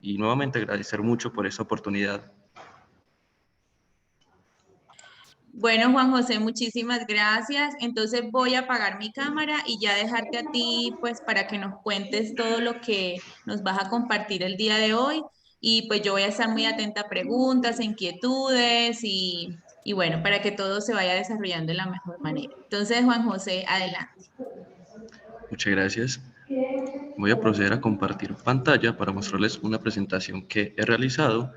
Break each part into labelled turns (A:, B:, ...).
A: y nuevamente agradecer mucho por esta oportunidad.
B: Bueno, Juan José, muchísimas gracias. Entonces voy a apagar mi cámara y ya dejarte a ti, pues, para que nos cuentes todo lo que nos vas a compartir el día de hoy. Y pues yo voy a estar muy atenta a preguntas, inquietudes y bueno, para que todo se vaya desarrollando de la mejor manera. Entonces, Juan José, adelante.
A: Muchas gracias. Voy a proceder a compartir pantalla para mostrarles una presentación que he realizado.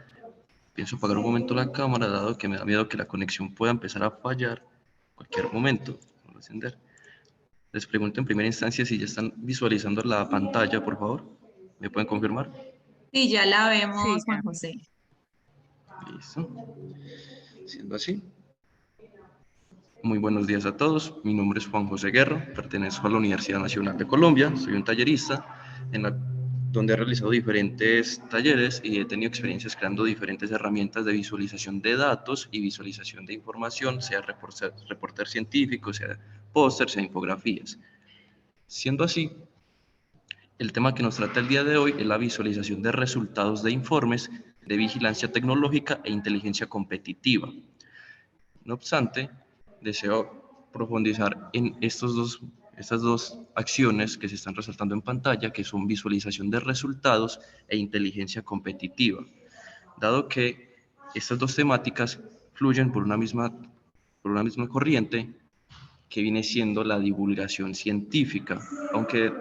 A: Pienso apagar un momento la cámara, dado que me da miedo que la conexión pueda empezar a fallar en cualquier momento. Vamos a encender. Les pregunto en primera instancia si ya están visualizando la pantalla, por favor. ¿Me pueden confirmar?
B: Sí, ya la
C: Sí,
B: vemos, Juan
C: ya.
B: José.
A: Listo. Siendo así. Muy buenos días a todos. Mi nombre es Juan José Guerra, pertenezco a la Universidad Nacional de Colombia, soy un tallerista donde he realizado diferentes talleres y he tenido experiencias creando diferentes herramientas de visualización de datos y visualización de información, sea reporter científico, sea póster, sea infografías. Siendo así, el tema que nos trata el día de hoy es la visualización de resultados de informes de vigilancia tecnológica e inteligencia competitiva. No obstante, deseo profundizar en estas dos acciones que se están resaltando en pantalla, que son visualización de resultados e inteligencia competitiva, dado que estas dos temáticas fluyen por una misma corriente que viene siendo la divulgación científica. Aunque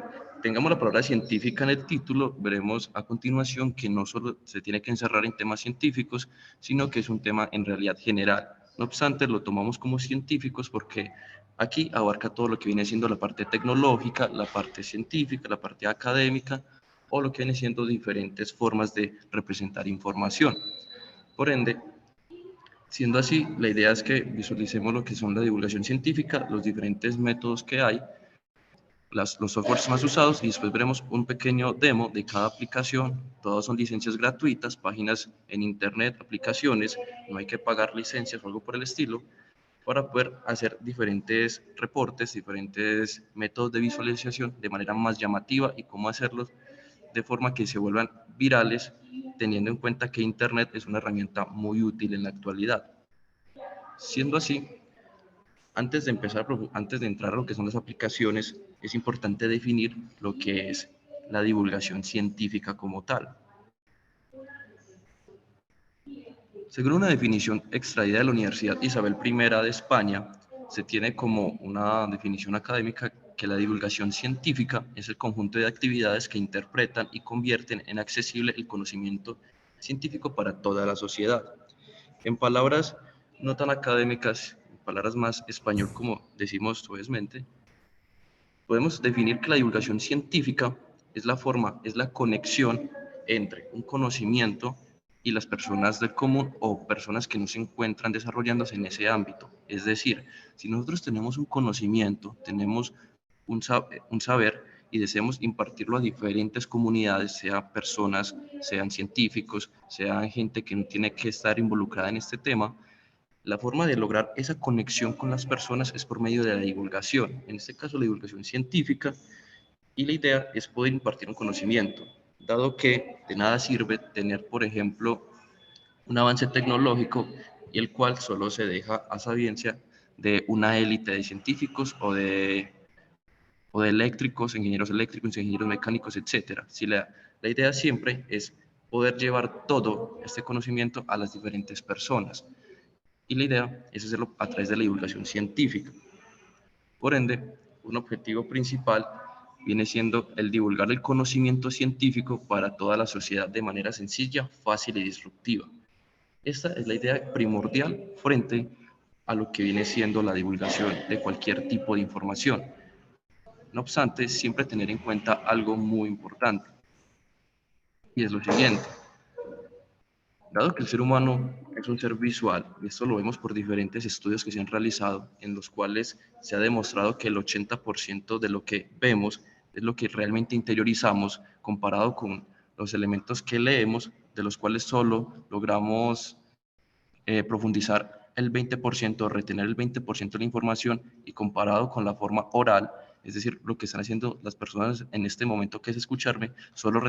A: tengamos la palabra científica en el título, veremos a continuación que no solo se tiene que encerrar en temas científicos, sino que es un tema en realidad general. No obstante, lo tomamos como científicos porque aquí abarca todo lo que viene siendo la parte tecnológica, la parte científica, la parte académica, o lo que viene siendo diferentes formas de representar información. Por ende, siendo así, la idea es que visualicemos lo que son la divulgación científica, los diferentes métodos que hay, los softwares más usados y después veremos un pequeño demo de cada aplicación. Todas son licencias gratuitas, páginas en internet, aplicaciones, no hay que pagar licencias o algo por el estilo para poder hacer diferentes reportes, diferentes métodos de visualización de manera más llamativa y cómo hacerlos de forma que se vuelvan virales, teniendo en cuenta que internet es una herramienta muy útil en la actualidad. Siendo así, antes de entrar a lo que son las aplicaciones, es importante definir lo que es la divulgación científica como tal. Según una definición extraída de la Universidad Isabel I de España, se tiene como una definición académica que la divulgación científica es el conjunto de actividades que interpretan y convierten en accesible el conocimiento científico para toda la sociedad. En palabras no tan académicas, en palabras más español como decimos suavemente, podemos definir que la divulgación científica es la forma, es la conexión entre un conocimiento y las personas del común o personas que no se encuentran desarrollándose en ese ámbito. Es decir, si nosotros tenemos un conocimiento, tenemos un saber y deseamos impartirlo a diferentes comunidades, sea personas, sean científicos, sean gente que no tiene que estar involucrada en este tema, la forma de lograr esa conexión con las personas es por medio de la divulgación, en este caso la divulgación científica, y la idea es poder impartir un conocimiento, dado que de nada sirve tener, por ejemplo, un avance tecnológico y el cual solo se deja a sabiencia de una élite de científicos o de ingenieros eléctricos, ingenieros mecánicos, etcétera. Si la idea siempre es poder llevar todo este conocimiento a las diferentes personas. Y la idea es hacerlo a través de la divulgación científica. Por ende, un objetivo principal viene siendo el divulgar el conocimiento científico para toda la sociedad de manera sencilla, fácil y disruptiva. Esta es la idea primordial frente a lo que viene siendo la divulgación de cualquier tipo de información. No obstante, siempre tener en cuenta algo muy importante, y es lo siguiente. Dado que el ser humano es un ser visual, y esto lo vemos por diferentes estudios que se han realizado, en los cuales se ha demostrado que el 80% de lo que vemos es lo que realmente interiorizamos comparado con los elementos que leemos, de los cuales solo logramos profundizar el 20%, retener el 20% de la información, y comparado con la forma oral, Es decir, lo que están haciendo las personas en este momento, que es escucharme, solo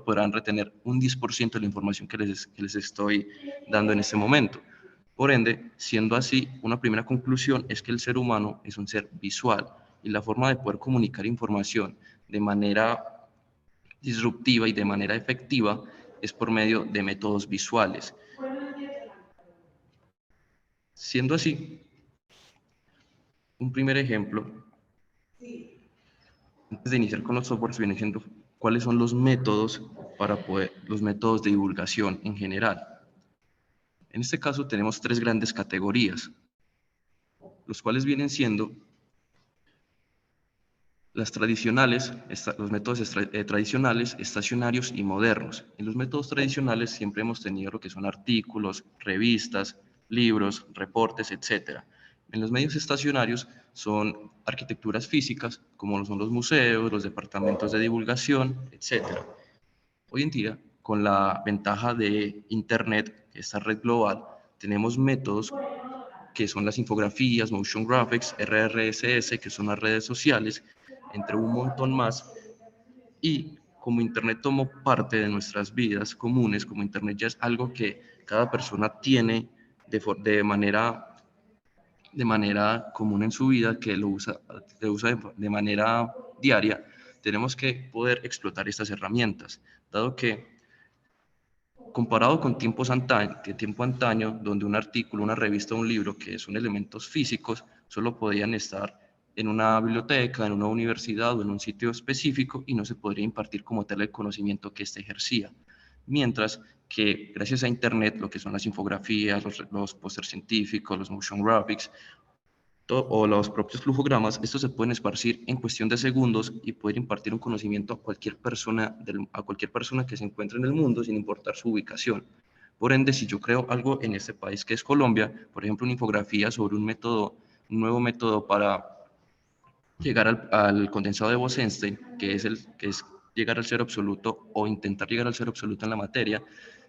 A: podrán retener un 10% de la información que les estoy dando en este momento. Por ende, siendo así, una primera conclusión es que el ser humano es un ser visual y la forma de poder comunicar información de manera disruptiva y de manera efectiva es por medio de métodos visuales. Siendo así, un primer ejemplo, antes de iniciar con los softwares, viene siendo cuáles son los métodos los métodos de divulgación en general. En este caso tenemos tres grandes categorías, los cuales vienen siendo los métodos tradicionales, estacionarios y modernos. En los métodos tradicionales siempre hemos tenido lo que son artículos, revistas, libros, reportes, etc. En los medios estacionarios son arquitecturas físicas, como lo son los museos, los departamentos de divulgación, etc. Hoy en día, con la ventaja de Internet, esta red global, tenemos métodos que son las infografías, motion graphics, RRSS, que son las redes sociales, entre un montón más. Y como Internet tomó parte de nuestras vidas comunes, como Internet ya es algo que cada persona tiene de manera común en su vida, que lo usa de manera diaria, tenemos que poder explotar estas herramientas, dado que comparado con tiempo antaño, donde un artículo, una revista o un libro, que son elementos físicos, solo podían estar en una biblioteca, en una universidad o en un sitio específico y no se podría impartir como tal el conocimiento que éste ejercía. Mientras que gracias a Internet, lo que son las infografías, los pósters científicos, los motion graphics, o los propios flujogramas, estos se pueden esparcir en cuestión de segundos y poder impartir un conocimiento a cualquier persona que se encuentre en el mundo sin importar su ubicación. Por ende, si yo creo algo en este país que es Colombia, por ejemplo, una infografía sobre un nuevo método para llegar al condensado de Bose-Einstein, que es llegar al cero absoluto o intentar llegar al cero absoluto en la materia.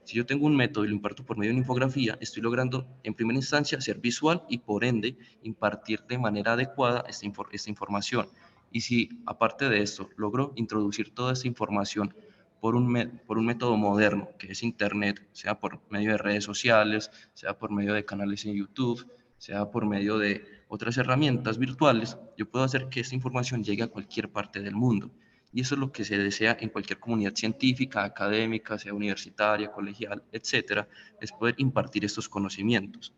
A: Si yo tengo un método y lo imparto por medio de una infografía, estoy logrando en primera instancia ser visual y por ende impartir de manera adecuada esta información. Y si aparte de esto logro introducir toda esta información por un método moderno, que es Internet, sea por medio de redes sociales, sea por medio de canales en YouTube, sea por medio de otras herramientas virtuales, yo puedo hacer que esta información llegue a cualquier parte del mundo. Y eso es lo que se desea en cualquier comunidad científica, académica, sea universitaria, colegial, etcétera, es poder impartir estos conocimientos.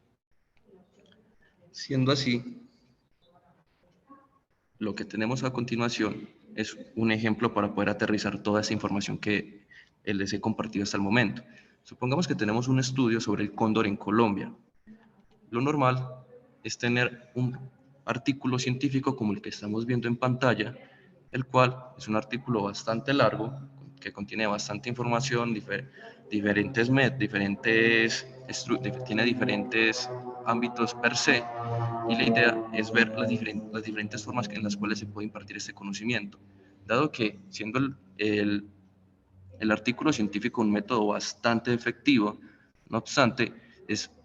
A: Siendo así, lo que tenemos a continuación es un ejemplo para poder aterrizar toda esa información que les he compartido hasta el momento. Supongamos que tenemos un estudio sobre el cóndor en Colombia. Lo normal es tener un artículo científico como el que estamos viendo en pantalla, el cual es un artículo bastante largo, que contiene bastante información, tiene diferentes ámbitos per se, y la idea es ver las diferentes formas en las cuales se puede impartir este conocimiento. Dado que, siendo el artículo científico un método bastante efectivo, no obstante,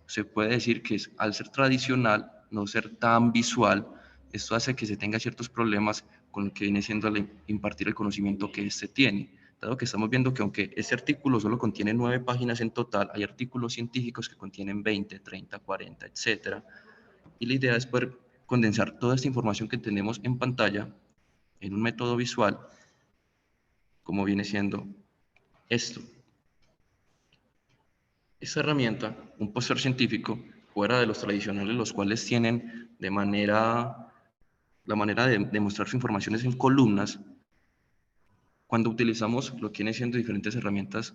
A: se puede decir que al ser tradicional, no ser tan visual, esto hace que se tenga ciertos problemas con lo que viene siendo impartir el conocimiento que éste tiene. Dado que estamos viendo que aunque este artículo solo contiene 9 páginas en total, hay artículos científicos que contienen 20, 30, 40, etc. Y la idea es poder condensar toda esta información que tenemos en pantalla en un método visual, como viene siendo esto. Esta herramienta, un póster científico, fuera de los tradicionales, los cuales tienen la manera de mostrar su información es en columnas, cuando utilizamos lo que viene siendo diferentes herramientas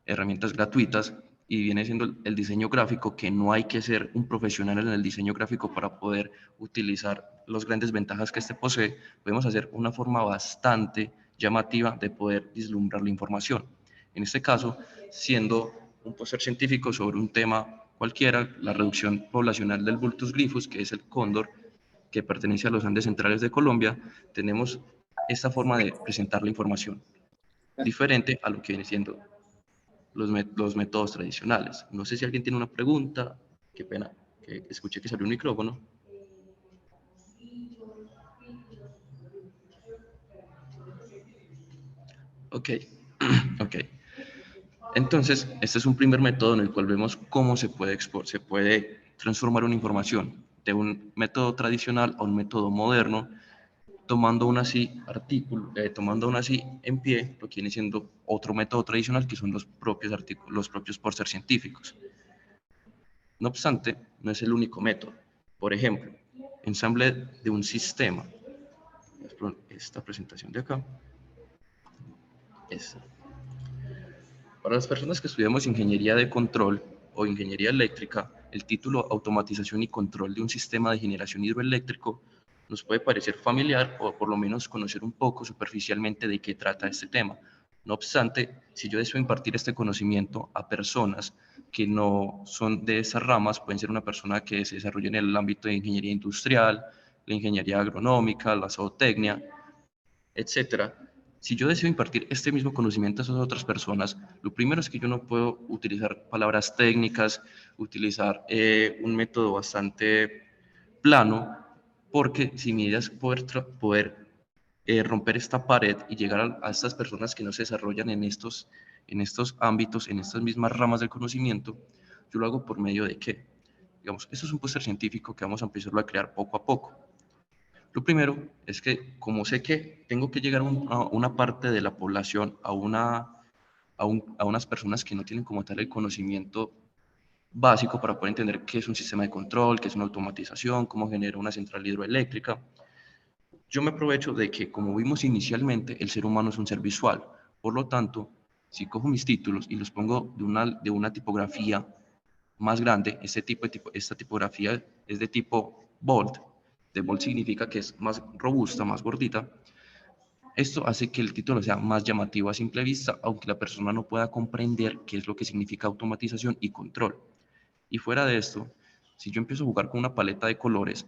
A: gratuitas y viene siendo el diseño gráfico, que no hay que ser un profesional en el diseño gráfico para poder utilizar las grandes ventajas que este posee, podemos hacer una forma bastante llamativa de poder vislumbrar la información. En este caso, siendo un póster científico sobre un tema cualquiera, la reducción poblacional del Vultus gryphus, que es el cóndor que pertenece a los Andes centrales de Colombia, tenemos esta forma de presentar la información, diferente a lo que viene siendo los métodos tradicionales. No sé si alguien tiene una pregunta. Qué pena, que escuché que salió un micrófono. Ok, ok. Entonces, este es un primer método en el cual vemos cómo se puede transformar una información de un método tradicional a un método moderno, tomando aún así tomando aún así en pie lo que viene siendo otro método tradicional, que son los propios por ser científicos. No obstante, no es el único método. Por ejemplo, ensamble de un sistema. Esta presentación de acá. Esta. Para las personas que estudiamos ingeniería de control o ingeniería eléctrica, el título Automatización y control de un sistema de generación hidroeléctrico nos puede parecer familiar o por lo menos conocer un poco superficialmente de qué trata este tema. No obstante, si yo deseo impartir este conocimiento a personas que no son de esas ramas, pueden ser una persona que se desarrolle en el ámbito de ingeniería industrial, la ingeniería agronómica, la zootecnia, etcétera. Si yo deseo impartir este mismo conocimiento a esas otras personas, lo primero es que yo no puedo utilizar palabras técnicas, utilizar un método bastante plano, porque si mi idea es poder romper esta pared y llegar a estas personas que no se desarrollan en estos ámbitos, en estas mismas ramas del conocimiento, yo lo hago por medio de qué. Digamos, esto es un póster científico que vamos a empezarlo a crear poco a poco. Lo primero es que, como sé que tengo que llegar a una parte de la población, a unas personas que no tienen como tal el conocimiento básico para poder entender qué es un sistema de control, qué es una automatización, cómo genera una central hidroeléctrica, yo me aprovecho de que, como vimos inicialmente, el ser humano es un ser visual. Por lo tanto, si cojo mis títulos y los pongo de una tipografía más grande, esta tipografía es de tipo bold. De bold significa que es más robusta, más gordita. Esto hace que el título sea más llamativo a simple vista, aunque la persona no pueda comprender qué es lo que significa automatización y control. Y fuera de esto, si yo empiezo a jugar con una paleta de colores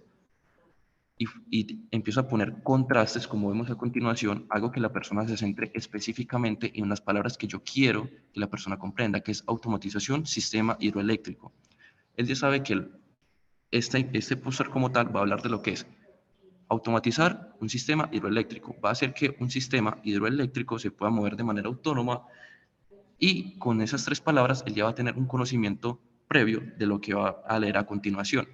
A: y empiezo a poner contrastes, como vemos a continuación, hago que la persona se centre específicamente en las palabras que yo quiero que la persona comprenda, que es automatización, sistema hidroeléctrico. Él ya sabe que este póster como tal va a hablar de lo que es automatizar un sistema hidroeléctrico. Va a hacer que un sistema hidroeléctrico se pueda mover de manera autónoma y con esas tres palabras él ya va a tener un conocimiento previo de lo que va a leer a continuación.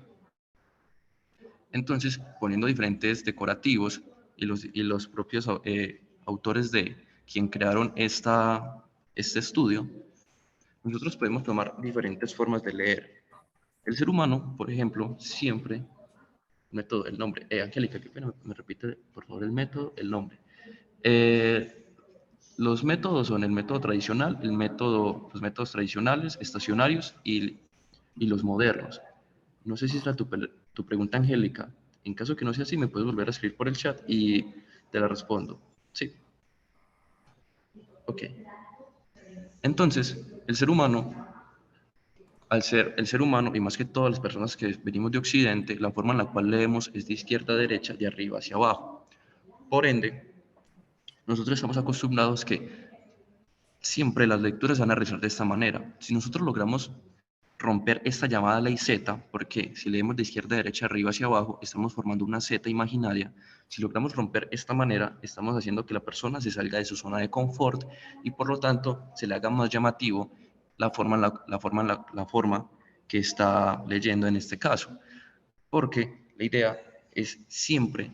A: Entonces, poniendo diferentes decorativos y los propios autores de quien crearon este estudio, nosotros podemos tomar diferentes formas de leer. El ser humano, por ejemplo, siempre método, el nombre. Angélica, qué pena, me repite, por favor, el método, el nombre. Eh, los métodos son el método tradicional, los métodos tradicionales, estacionarios y los modernos. No sé si será tu pregunta, Angélica. En caso que no sea así, me puedes volver a escribir por el chat y te la respondo. Sí, ok. Entonces, el ser humano, al ser el ser humano, y más que todas las personas que venimos de Occidente, la forma en la cual leemos es de izquierda a derecha, de arriba hacia abajo. Por ende, nosotros estamos acostumbrados que siempre las lecturas van a realizar de esta manera. Si nosotros logramos romper esta llamada ley Z, porque si leemos de izquierda a derecha, arriba hacia abajo, estamos formando una Z imaginaria. Si logramos romper esta manera, estamos haciendo que la persona se salga de su zona de confort y por lo tanto se le haga más llamativo la forma que está leyendo en este caso. Porque la idea es siempre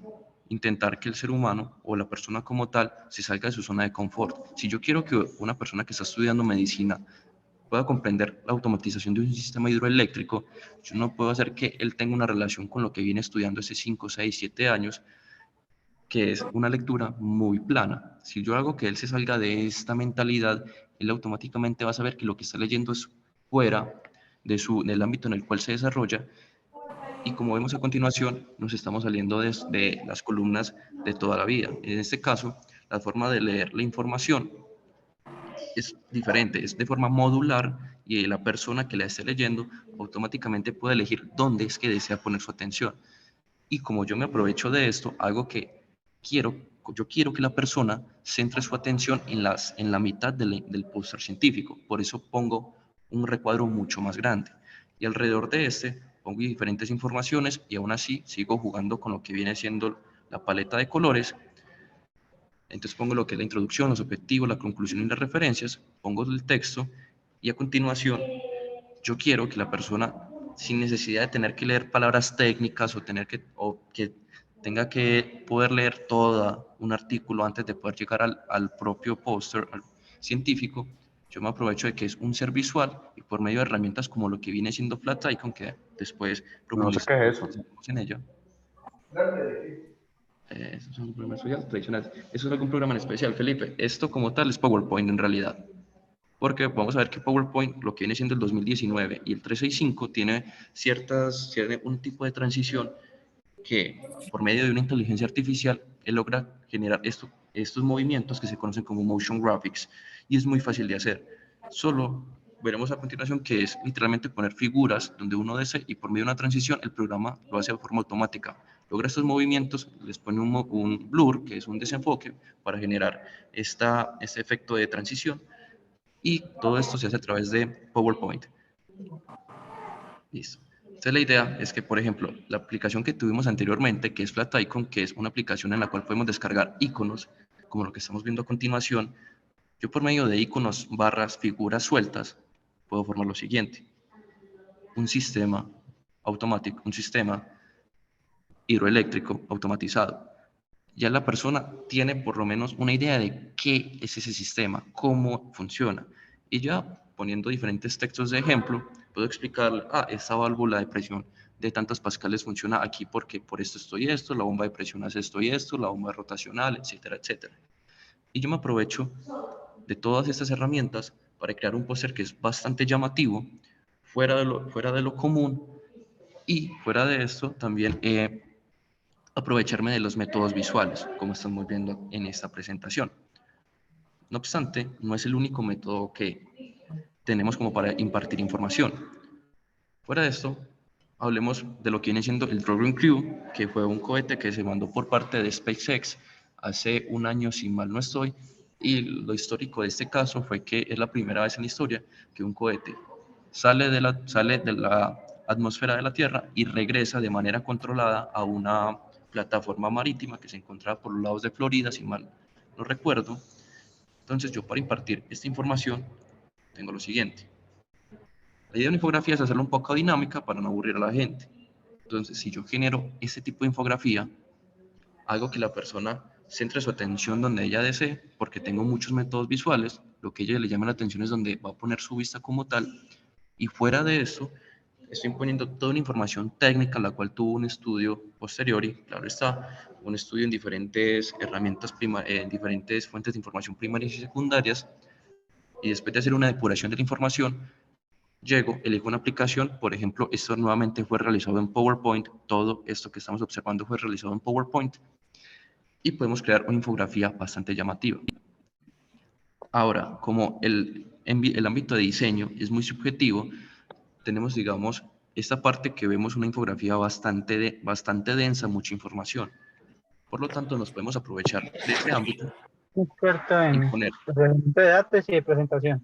A: intentar que el ser humano o la persona como tal se salga de su zona de confort. Si yo quiero que una persona que está estudiando medicina pueda comprender la automatización de un sistema hidroeléctrico, yo no puedo hacer que él tenga una relación con lo que viene estudiando hace 5, 6, 7 años, que es una lectura muy plana. Si yo hago que él se salga de esta mentalidad, él automáticamente va a saber que lo que está leyendo es fuera del ámbito en el cual se desarrolla y como vemos a continuación, nos estamos saliendo de las columnas de toda la vida. En este caso, la forma de leer la información es diferente, es de forma modular y la persona que la esté leyendo automáticamente puede elegir dónde es que desea poner su atención. Y como yo me aprovecho de esto, algo que quiero, yo quiero que la persona centre su atención en la mitad del póster científico. Por eso pongo un recuadro mucho más grande. Y alrededor de este pongo diferentes informaciones y aún así sigo jugando con lo que viene siendo la paleta de colores. Entonces pongo lo que es la introducción, los objetivos, la conclusión y las referencias, pongo el texto y a continuación yo quiero que la persona, sin necesidad de tener que leer palabras técnicas o que tenga que poder leer todo un artículo antes de poder llegar al propio póster científico, yo me aprovecho de que es un ser visual y por medio de herramientas como lo que viene siendo Flat Icon, que después
C: No sé qué es eso.
A: profundizaremos en ella. Eso es un programa especial, tradicional. Eso es algún programa en especial, Felipe. Esto como tal es PowerPoint en realidad. Porque vamos a ver que PowerPoint, lo que viene siendo el 2019 y el 365, tiene un tipo de transición que por medio de una inteligencia artificial él logra generar estos movimientos que se conocen como motion graphics y es muy fácil de hacer. Solo veremos a continuación que es literalmente poner figuras donde uno desee y por medio de una transición el programa lo hace de forma automática. Logra estos movimientos, les pone un blur, que es un desenfoque, para generar este efecto de transición y todo esto se hace a través de PowerPoint. Listo. Entonces la idea es que, por ejemplo, la aplicación que tuvimos anteriormente, que es Flat Icon, que es una aplicación en la cual podemos descargar iconos, como lo que estamos viendo a continuación, yo por medio de iconos, barras, figuras sueltas, puedo formar lo siguiente. Un sistema automático, un sistema hidroeléctrico automatizado. Ya la persona tiene por lo menos una idea de qué es ese sistema, cómo funciona. Y ya poniendo diferentes textos de ejemplo, puedo explicarle, esta válvula de presión de tantos pascales funciona aquí porque por esto, la bomba de presión hace esto y esto, la bomba rotacional, etcétera, etcétera. Y yo me aprovecho de todas estas herramientas para crear un póster que es bastante llamativo, fuera de lo común, y fuera de esto también aprovecharme de los métodos visuales, como estamos viendo en esta presentación. No obstante, no es el único método que tenemos como para impartir información. Fuera de esto, hablemos de lo que viene siendo el Dragon Crew, que fue un cohete que se mandó por parte de SpaceX hace un año, si mal no estoy, y lo histórico de este caso fue que es la primera vez en la historia que un cohete sale de la atmósfera de la Tierra y regresa de manera controlada a una plataforma marítima que se encontraba por los lados de Florida, si mal no recuerdo. Entonces yo para impartir esta información tengo lo siguiente. La idea de una infografía es hacerla un poco dinámica para no aburrir a la gente. Entonces, si yo genero este tipo de infografía, hago que la persona centre su atención donde ella desee, porque tengo muchos métodos visuales, lo que a ella le llama la atención es donde va a poner su vista como tal, y fuera de eso, estoy poniendo toda una información técnica, la cual tuvo un estudio posterior, y claro está, un estudio en diferentes herramientas, en diferentes fuentes de información primarias y secundarias, y después de hacer una depuración de la información, llego, elijo una aplicación, por ejemplo, esto nuevamente fue realizado en PowerPoint, todo esto que estamos observando fue realizado en PowerPoint, y podemos crear una infografía bastante llamativa. Ahora, como el ámbito de diseño es muy subjetivo, tenemos, digamos, esta parte que vemos una infografía bastante densa, mucha información. Por lo tanto, nos podemos aprovechar de este ámbito
D: Experto
A: y
D: en
A: poner
D: procesamiento de datos y de presentación.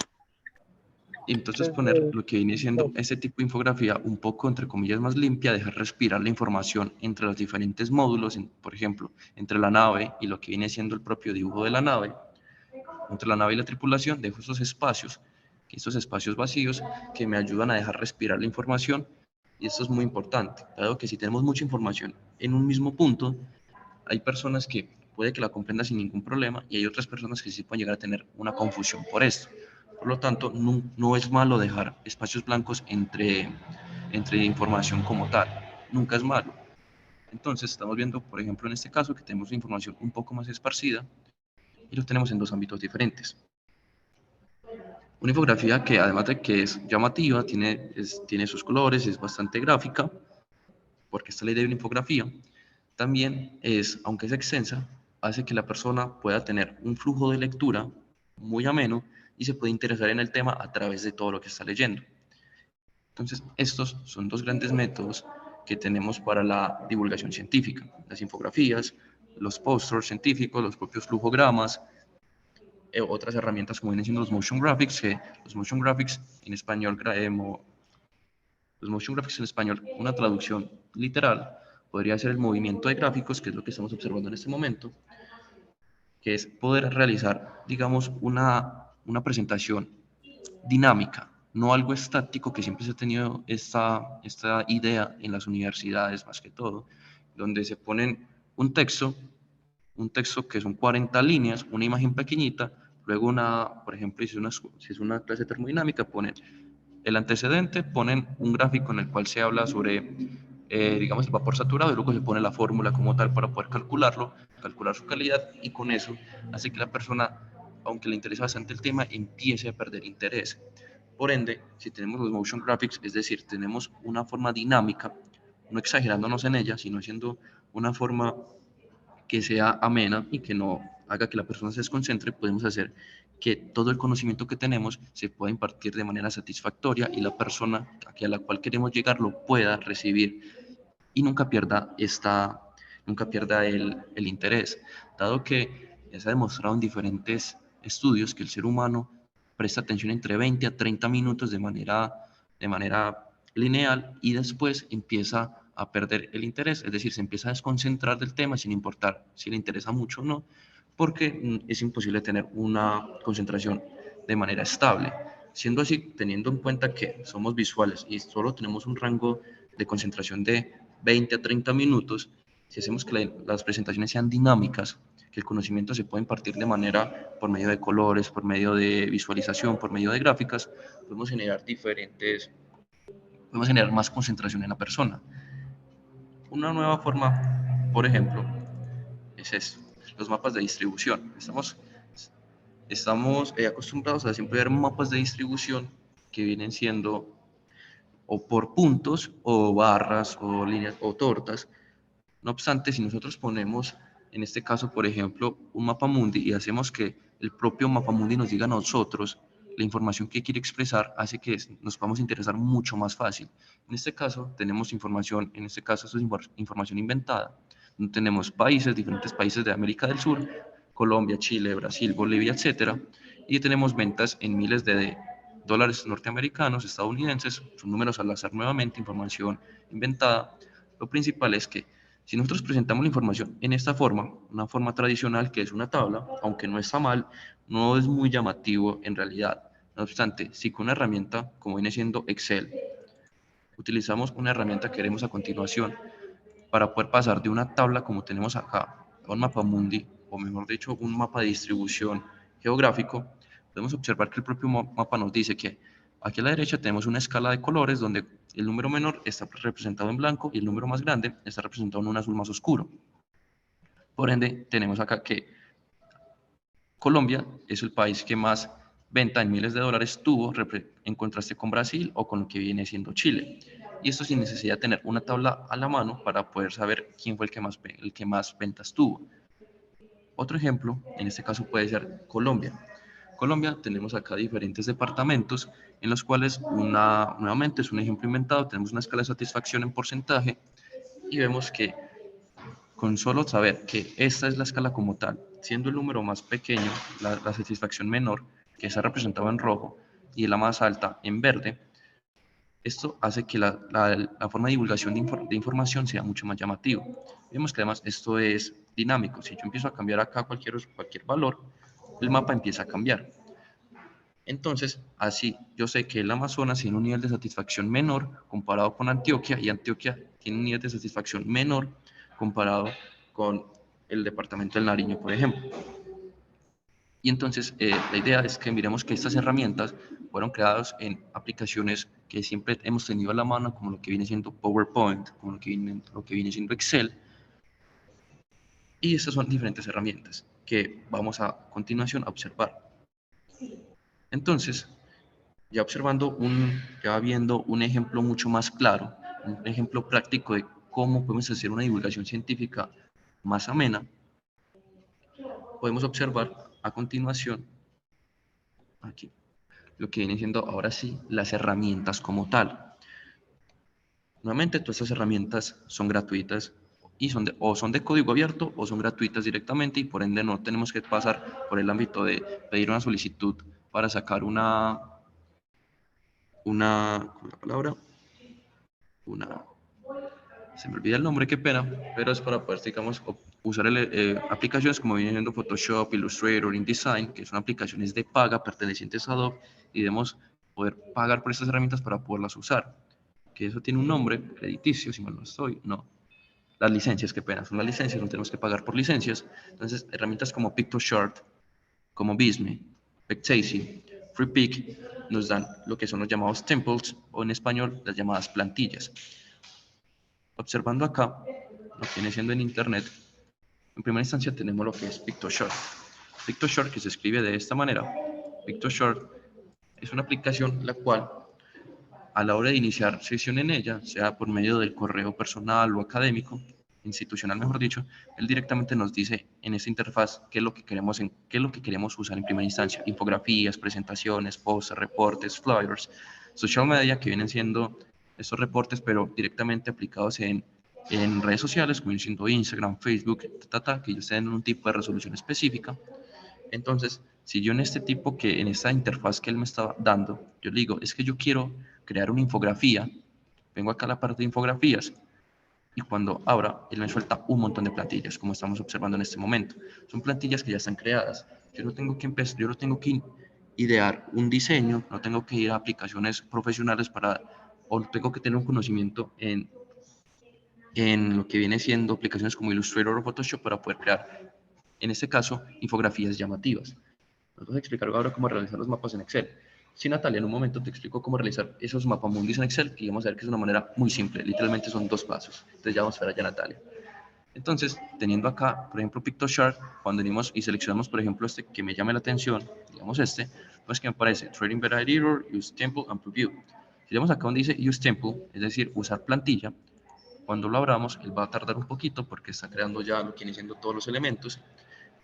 A: Y entonces poner lo que viene siendo ese tipo de infografía un poco, entre comillas, más limpia, dejar respirar la información entre los diferentes módulos, por ejemplo, entre la nave y lo que viene siendo el propio dibujo de la nave, entre la nave y la tripulación, dejo esos espacios vacíos que me ayudan a dejar respirar la información, y esto es muy importante, dado que si tenemos mucha información en un mismo punto, hay personas que puede que la comprendan sin ningún problema y hay otras personas que sí pueden llegar a tener una confusión por esto. Por lo tanto, no es malo dejar espacios blancos entre información como tal. Nunca es malo. Entonces, estamos viendo, por ejemplo, en este caso, que tenemos información un poco más esparcida y lo tenemos en dos ámbitos diferentes. Una infografía que, además de que es llamativa, tiene sus colores, es bastante gráfica, porque esta es la idea de una infografía, también es, aunque es extensa, hace que la persona pueda tener un flujo de lectura muy ameno y se puede interesar en el tema a través de todo lo que está leyendo. Entonces, estos son dos grandes métodos que tenemos para la divulgación científica: las infografías, los pósters científicos, los propios flujogramas, otras herramientas como vienen siendo los motion graphics, que los motion graphics en español, una traducción literal, podría ser el movimiento de gráficos, que es lo que estamos observando en este momento. que es poder realizar, digamos, una presentación dinámica, no algo estático, que siempre se ha tenido esta idea en las universidades más que todo, donde se ponen un texto que son 40 líneas, una imagen pequeñita, luego por ejemplo, si es una clase termodinámica, ponen el antecedente, ponen un gráfico en el cual se habla sobre, digamos, el vapor saturado, y luego se pone la fórmula como tal para poder calcularlo, calcular su calidad, y con eso hace que la persona, aunque le interesa bastante el tema, empiece a perder interés. Por ende, si tenemos los motion graphics, es decir, tenemos una forma dinámica, no exagerándonos en ella, sino haciendo una forma que sea amena y que no haga que la persona se desconcentre, podemos hacer que todo el conocimiento que tenemos se pueda impartir de manera satisfactoria y la persona a la cual queremos llegar lo pueda recibir y nunca pierda el interés, dado que ya se ha demostrado en diferentes estudios que el ser humano presta atención entre 20 a 30 minutos de manera lineal y después empieza a perder el interés, es decir, se empieza a desconcentrar del tema sin importar si le interesa mucho o no, porque es imposible tener una concentración de manera estable. Siendo así, teniendo en cuenta que somos visuales y solo tenemos un rango de concentración de 20 a 30 minutos, si hacemos que las presentaciones sean dinámicas, que el conocimiento se pueda impartir de manera por medio de colores, por medio de visualización, por medio de gráficas, podemos generar más concentración en la persona. Una nueva forma, por ejemplo, es esto, los mapas de distribución. Estamos acostumbrados a siempre ver mapas de distribución que vienen siendo o por puntos o barras o líneas o tortas. No obstante, si nosotros ponemos, en este caso, por ejemplo, un mapa mundi y hacemos que el propio mapa mundi nos diga a nosotros la información que quiere expresar, hace que nos podamos interesar mucho más fácil. En este caso, tenemos información, en este caso, esto es información inventada. Tenemos países, diferentes países de América del Sur, Colombia, Chile, Brasil, Bolivia, etcétera, y tenemos ventas en miles de dólares norteamericanos, estadounidenses, son números al azar nuevamente, información inventada. Lo principal es que si nosotros presentamos la información en esta forma, una forma tradicional que es una tabla, aunque no está mal, no es muy llamativo en realidad. No obstante, si con una herramienta como viene siendo Excel, utilizamos una herramienta que veremos a continuación para poder pasar de una tabla como tenemos acá a un mapa mundi, o mejor dicho, un mapa de distribución geográfico, podemos observar que el propio mapa nos dice que aquí a la derecha tenemos una escala de colores donde el número menor está representado en blanco y el número más grande está representado en un azul más oscuro. Por ende, tenemos acá que Colombia es el país que más venta en miles de dólares tuvo en contraste con Brasil o con lo que viene siendo Chile. Y esto sin necesidad de tener una tabla a la mano para poder saber quién fue el que más ventas tuvo. Otro ejemplo, en este caso puede ser Colombia. Colombia tenemos acá diferentes departamentos en los cuales nuevamente es un ejemplo inventado, tenemos una escala de satisfacción en porcentaje y vemos que con solo saber que esta es la escala como tal, siendo el número más pequeño, la satisfacción menor, que está representado en rojo, y la más alta en verde, esto hace que la forma de divulgación de información sea mucho más llamativo. Vemos que además esto es dinámico. Si yo empiezo a cambiar acá cualquier valor, el mapa empieza a cambiar. Entonces, así yo sé que el Amazonas tiene un nivel de satisfacción menor comparado con Antioquia y Antioquia tiene un nivel de satisfacción menor comparado con el departamento del Nariño, por ejemplo. Y entonces la idea es que miremos que estas herramientas fueron creadas en aplicaciones que siempre hemos tenido a la mano, como lo que viene siendo PowerPoint, como lo que viene siendo Excel. Y estas son diferentes herramientas que vamos a continuación a observar. Entonces, ya viendo un ejemplo mucho más claro, un ejemplo práctico de cómo podemos hacer una divulgación científica más amena, podemos observar a continuación aquí lo que vienen siendo ahora sí las herramientas como tal. Nuevamente, todas estas herramientas son gratuitas y o son de código abierto o son gratuitas directamente y por ende no tenemos que pasar por el ámbito de pedir una solicitud para sacar ¿cómo es la palabra? Se me olvida el nombre, qué pena, pero es para poder, digamos, usar aplicaciones como viene siendo Photoshop, Illustrator, InDesign, que son aplicaciones de paga pertenecientes a Adobe, y debemos poder pagar por estas herramientas para poderlas usar. Que eso tiene un nombre crediticio, si mal no estoy, no. Las licencias, qué pena, son las licencias, no tenemos que pagar por licencias. Entonces, herramientas como PictoShart, como Visme, Pictaxy, FreePic, nos dan lo que son los llamados templates, o en español, las llamadas plantillas. Observando acá, lo que viene siendo en internet, en primera instancia tenemos lo que es PictoShart. PictoShart, que se escribe de esta manera. PictoShart es una aplicación la cual, a la hora de iniciar sesión en ella, sea por medio del correo personal o académico, institucional mejor dicho, él directamente nos dice en esta interfaz qué es lo que queremos usar en primera instancia: infografías, presentaciones, posts, reportes, flyers, social media, que vienen siendo estos reportes pero directamente aplicados en redes sociales como siendo Instagram, Facebook, que ellos tienen un tipo de resolución específica. Entonces, si yo en este tipo en esta interfaz que él me está dando, yo le digo, es que yo quiero crear una infografía, vengo acá a la parte de infografías, y cuando abra, él me suelta un montón de plantillas, como estamos observando en este momento. Son plantillas que ya están creadas. Yo no tengo que empezar, yo no tengo que idear un diseño, no tengo que ir a aplicaciones profesionales o tengo que tener un conocimiento en lo que viene siendo aplicaciones como Illustrator o Photoshop para poder crear, en este caso, infografías llamativas. Nos vas a explicar ahora cómo realizar los mapas en Excel. Sí, Natalia, en un momento te explico cómo realizar esos mapamundis en Excel, que vamos a ver que es una manera muy simple, literalmente son 2 pasos. Entonces ya vamos a ver allá, Natalia. Entonces, teniendo acá, por ejemplo, PictoShart, cuando venimos y seleccionamos, por ejemplo, este que me llame la atención, digamos este, pues que me aparece Trading Variety Error, Use Template and Preview. Si le damos acá donde dice Use Template, es decir, usar plantilla, cuando lo abramos, él va a tardar un poquito porque está creando ya lo que vienen siendo todos los elementos.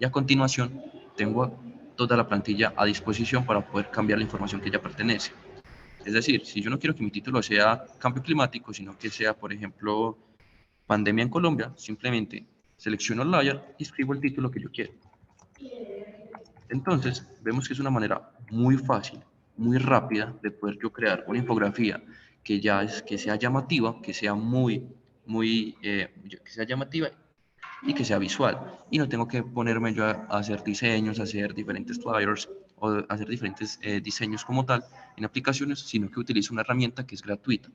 A: Y a continuación, tengo toda la plantilla a disposición para poder cambiar la información que ya pertenece. Es decir, si yo no quiero que mi título sea cambio climático, sino que sea, por ejemplo, pandemia en Colombia, simplemente selecciono el layer y escribo el título que yo quiero. Entonces, vemos que es una manera muy fácil, muy rápida de poder yo crear una infografía que sea llamativa, que sea que sea llamativa y que sea visual. Y no tengo que ponerme yo a hacer diseños, a hacer diferentes flyers o hacer diferentes diseños como tal en aplicaciones, sino que utilizo una herramienta que es gratuita.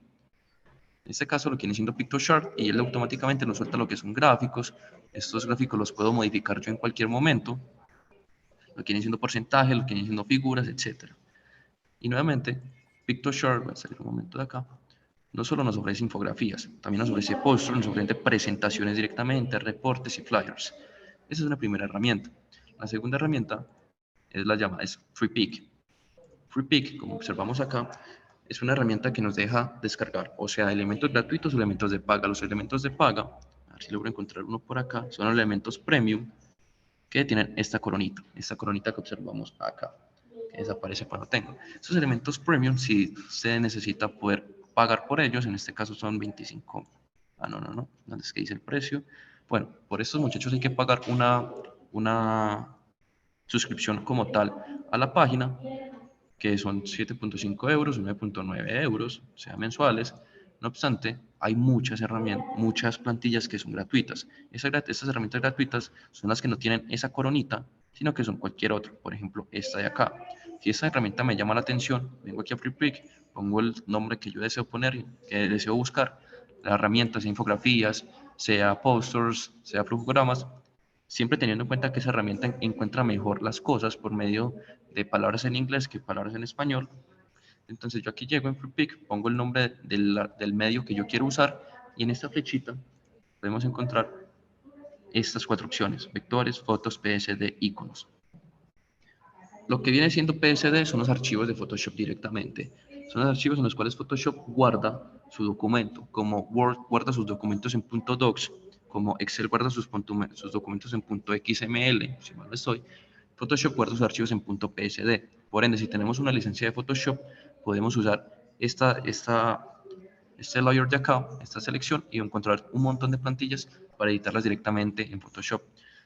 A: En este caso lo que viene siendo PictoShart, y él automáticamente nos suelta lo que son gráficos. Estos gráficos los puedo modificar yo en cualquier momento. Lo que viene siendo porcentaje, lo que viene siendo figuras, etc. Y nuevamente, PictoShart, voy a salir un momento de acá, no solo nos ofrece infografías, también nos ofrece posters, nos ofrece presentaciones directamente, reportes y flyers. Esa es una primera herramienta. La segunda herramienta es la llamada FreePic. FreePic, como observamos acá, es una herramienta que nos deja descargar, o sea, elementos gratuitos o elementos de paga. Los elementos de paga, a ver si logro encontrar uno por acá, son elementos premium que tienen esta coronita que observamos acá, que desaparece cuando tengo. Estos elementos premium, si se necesita poder pagar por ellos, en este caso son 25. No, ¿dónde es que dice el precio? Bueno, por estos muchachos hay que pagar una suscripción como tal a la página, que son 7.5 euros, 9.9 euros, o sea, mensuales. No obstante, hay muchas herramientas, muchas plantillas que son gratuitas. Estas herramientas gratuitas son las que no tienen esa coronita, sino que son cualquier otra. Por ejemplo, esta de acá. Si esta herramienta me llama la atención, vengo aquí a FreePic, pongo el nombre que yo deseo poner, que deseo buscar, la herramienta, sea infografías, sea posters, sea flujogramas, siempre teniendo en cuenta que esa herramienta encuentra mejor las cosas por medio de palabras en inglés que palabras en español. Entonces yo aquí llego en FreePic, pongo el nombre del medio que yo quiero usar, y en esta flechita podemos encontrar estas 4 opciones: vectores, fotos, PSD, iconos. Lo que viene siendo PSD son los archivos de Photoshop directamente. Son los archivos en los cuales Photoshop guarda su documento, como Word guarda sus documentos en .docs, como Excel guarda sus documentos en .xml, si mal no estoy. Photoshop guarda sus archivos en .psd. Por ende, si tenemos una licencia de Photoshop, podemos usar este layer de acá, esta selección, y encontrar un montón de plantillas para editarlas directamente en Photoshop.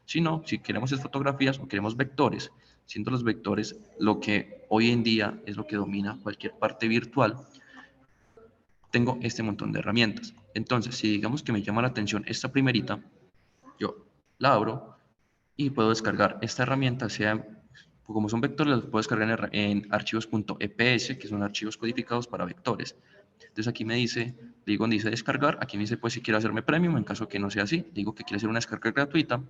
A: Si no, si queremos fotografías o queremos vectores, siendo los vectores lo que hoy en día es lo que domina cualquier parte virtual, tengo este montón de herramientas. Entonces, si digamos que me llama la atención esta primerita, yo la abro y puedo descargar esta herramienta, como son vectores, los puedo descargar en archivos.eps, que son archivos codificados para vectores. Entonces aquí me dice, digo donde dice descargar, aquí me dice pues si quiero hacerme premium, en caso que no sea así, digo que quiere hacer una descarga gratuita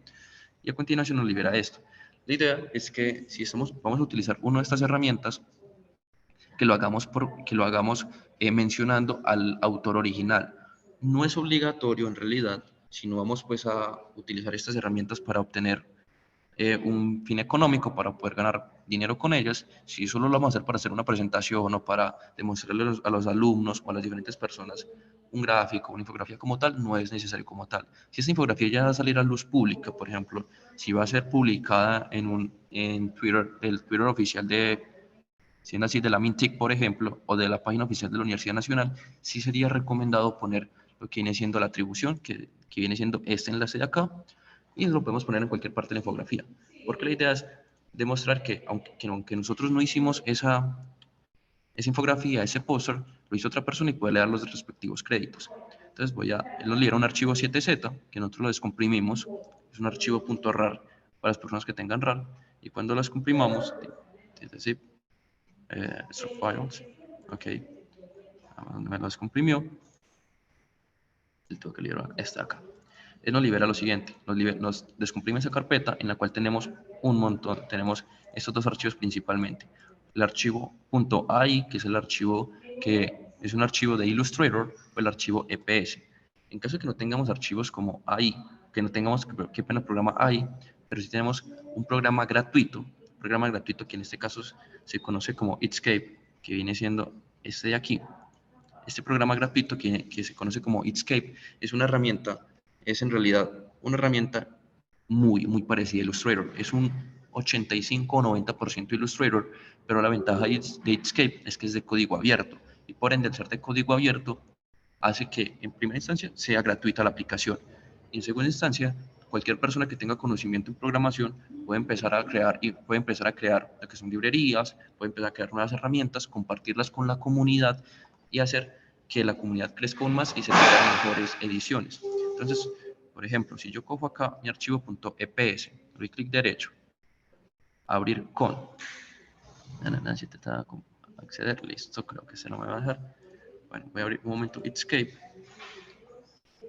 A: y a continuación nos libera esto. La idea es que si vamos a utilizar una de estas herramientas, que lo hagamos mencionando al autor original. No es obligatorio en realidad, sino vamos pues a utilizar estas herramientas para obtener un fin económico, para poder ganar dinero con ellas. Si solo lo vamos a hacer para hacer una presentación o para demostrarle a los alumnos o a las diferentes personas un gráfico, una infografía como tal, no es necesario como tal. Si esta infografía ya va a salir a luz pública, por ejemplo, si va a ser publicada en Twitter, el Twitter oficial siendo así de la MINTIC, por ejemplo, o de la página oficial de la Universidad Nacional, sí sería recomendado poner lo que viene siendo la atribución, que viene siendo este enlace de acá, y lo podemos poner en cualquier parte de la infografía. Porque la idea es demostrar que aunque nosotros no hicimos esa infografía, ese póster, lo hizo otra persona y puede leer los respectivos créditos. Entonces él nos libera un archivo 7Z, que nosotros lo descomprimimos, es un archivo .rar para las personas que tengan RAR, y cuando lo descomprimamos, es decir, files, ok, donde me lo descomprimió, el tengo que liberar este acá. Él nos libera lo siguiente, nos descomprime esa carpeta en la cual tenemos un montón, tenemos estos dos archivos principalmente. El archivo .ai, que es el archivo que es un archivo de Illustrator, o el archivo EPS. En caso de que no tengamos archivos como AI, que no tengamos que poner el programa AI, pero si tenemos un programa gratuito que en este caso se conoce como Itscape, que viene siendo este de aquí. Este programa gratuito que se conoce como Itscape es una herramienta, es en realidad una herramienta muy parecida a Illustrator. Es un 85 o 90% Illustrator, pero la ventaja de Itscape es que es de código abierto y por ende, al ser de código abierto, hace que en primera instancia sea gratuita la aplicación y en segunda instancia cualquier persona que tenga conocimiento en programación puede empezar a crear lo que son librerías, puede empezar a crear nuevas herramientas, compartirlas con la comunidad y hacer que la comunidad crezca aún más y se tengan mejores ediciones. Entonces, por ejemplo, si yo cojo acá mi archivo .eps, doy clic derecho, abrir con, si te da acceder, listo, creo que se lo me va a dejar. Bueno, voy a abrir un momento Itscape,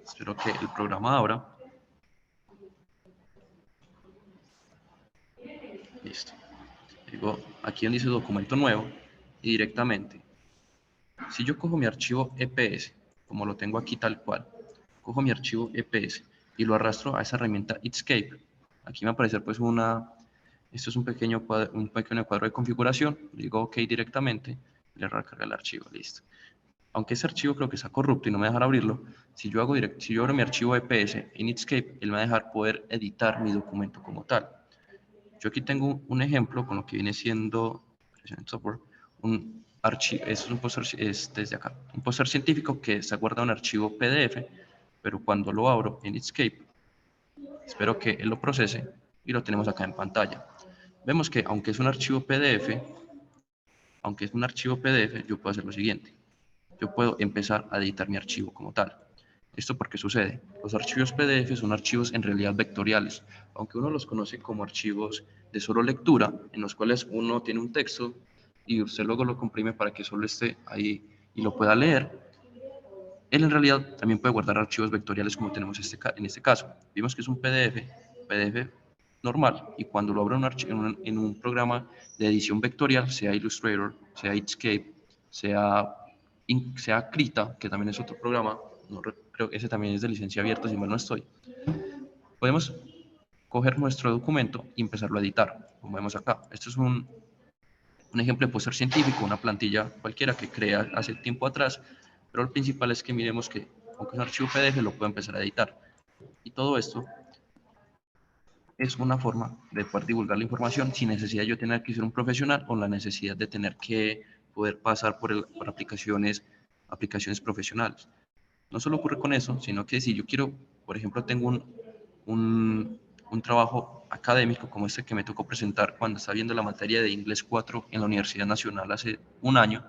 A: espero que el programa abra. Listo. Digo, aquí donde dice documento nuevo y directamente, si yo cojo mi archivo EPS, como lo tengo aquí tal cual, cojo mi archivo EPS y lo arrastro a esa herramienta Itscape. Aquí me va a aparecer pues esto es un pequeño cuadro de configuración, digo OK directamente, le recarga el archivo, listo. Aunque ese archivo creo que está corrupto y no me dejará abrirlo, si yo abro mi archivo EPS en Itscape, él me va a dejar poder editar mi documento como tal. Yo aquí tengo un ejemplo con lo que viene siendo un archivo, es un póster, desde acá, un póster científico que está guardado en archivo PDF, pero cuando lo abro en Itscape, espero que él lo procese y lo tenemos acá en pantalla. Vemos que aunque es un archivo PDF, yo puedo hacer lo siguiente. Yo puedo empezar a editar mi archivo como tal. ¿Esto por qué sucede? Los archivos PDF son archivos en realidad vectoriales, aunque uno los conoce como archivos de solo lectura, en los cuales uno tiene un texto y usted luego lo comprime para que solo esté ahí y lo pueda leer. Él en realidad también puede guardar archivos vectoriales como tenemos en este caso. Vimos que es un PDF normal, y cuando lo abro en un programa de edición vectorial, sea Illustrator, sea Inkscape, sea Krita, que también es otro programa, creo que ese también es de licencia abierta, si mal no estoy, podemos coger nuestro documento y empezarlo a editar, como vemos acá. Esto es un ejemplo de póster científico, una plantilla cualquiera que creé hace tiempo atrás, pero lo principal es que miremos que, aunque es un archivo PDF, lo puedo empezar a editar. Y todo esto es una forma de poder divulgar la información sin necesidad de yo tener que ser un profesional o la necesidad de tener que poder pasar por aplicaciones profesionales. No solo ocurre con eso, sino que si yo quiero, por ejemplo, tengo un trabajo académico como este que me tocó presentar cuando estaba viendo la materia de Inglés 4 en la Universidad Nacional hace un año,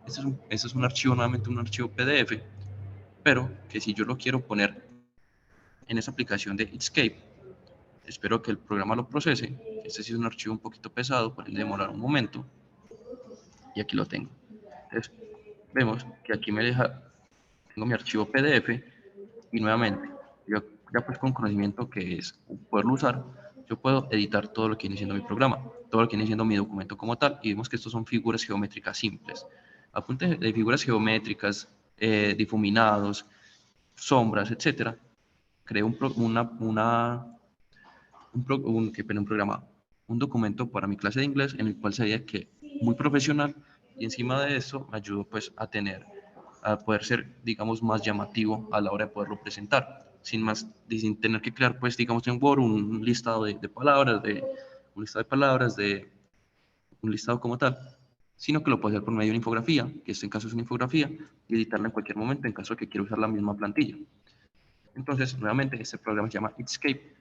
A: Este es un archivo, nuevamente un archivo PDF, pero que si yo lo quiero poner en esa aplicación de Inkscape, espero que el programa lo procese. Este sí es un archivo un poquito pesado, puede demorar un momento, y aquí lo tengo. Entonces, vemos que aquí me deja, tengo mi archivo PDF, y nuevamente, yo ya pues con conocimiento que es poderlo usar, yo puedo editar todo lo que viene siendo mi programa, todo lo que viene siendo mi documento como tal, y vemos que estos son figuras geométricas simples. Apunte de figuras geométricas, difuminados, sombras, etcétera. Creo un programa, un documento para mi clase de inglés en el cual sería que muy profesional, y encima de eso me ayudó pues a poder ser, digamos, más llamativo a la hora de poderlo presentar, sin tener que crear pues, digamos, en Word un listado de palabras, un listado como tal, sino que lo puedo hacer por medio de una infografía, que este en caso es una infografía, y editarla en cualquier momento en caso de que quiera usar la misma plantilla. Entonces, nuevamente, este programa se llama Inkscape,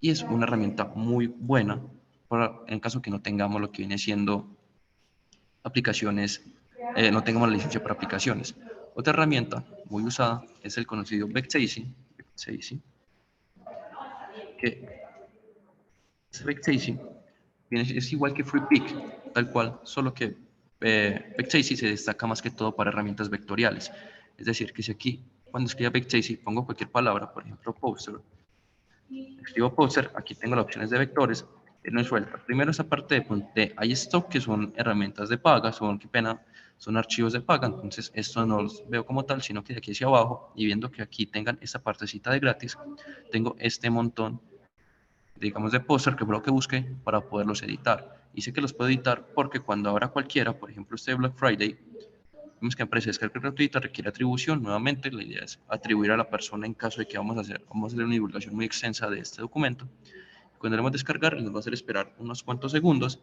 A: y es una herramienta muy buena en caso que no tengamos lo que viene siendo aplicaciones, no tengamos la licencia para aplicaciones. Otra herramienta muy usada es el conocido Backtracing, que Backtracing es igual que FreePic, tal cual, solo que Backtracing se destaca más que todo para herramientas vectoriales. Es decir, que si aquí, cuando escriba Backtracing, pongo cualquier palabra, por ejemplo, poster, escribo poster, aquí tengo las opciones de vectores, no es suelta. Primero esa parte de iStock, que son herramientas de paga, qué pena, son archivos de paga, entonces esto no los veo como tal, sino que de aquí hacia abajo, y viendo que aquí tengan esta partecita de gratis, tengo este montón, digamos, de póster que fue lo que busqué para poderlos editar. Y sé que los puedo editar porque cuando abra cualquiera, por ejemplo este de Black Friday, vemos que empresa de descarga gratuita requiere atribución. Nuevamente, la idea es atribuir a la persona en caso de que vamos a hacer una divulgación muy extensa de este documento. Cuando le damos descargar, nos va a hacer esperar unos cuantos segundos,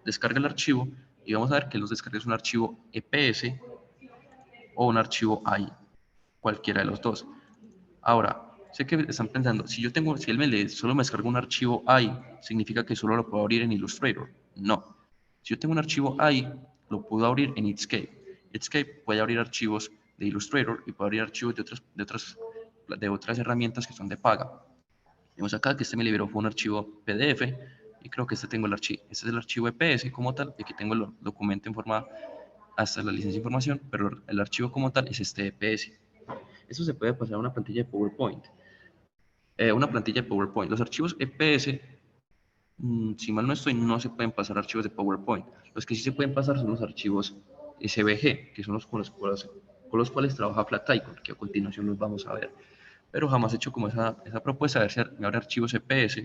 A: descarga el archivo y vamos a ver que nos descarga un archivo EPS o un archivo AI, cualquiera de los dos. Ahora, sé que están pensando, si él me lee, solo me descarga un archivo AI, significa que solo lo puedo abrir en Illustrator. No. Si yo tengo un archivo AI, lo puedo abrir en Inkscape. Inkscape puede abrir archivos de Illustrator y puede abrir archivos de otras herramientas que son de paga. Vemos acá que este me liberó fue un archivo PDF, y creo que este es el archivo EPS como tal, y aquí tengo el documento en forma hasta la licencia de información, pero el archivo como tal es este EPS. Eso se puede pasar a una plantilla de PowerPoint. Los archivos EPS, si mal no estoy, no se pueden pasar archivos de PowerPoint. Los que sí se pueden pasar son los archivos SVG, que son los con los cuales trabaja Flatiron, que a continuación los vamos a ver. Pero jamás he hecho como esa propuesta de ver si me abre archivos EPS.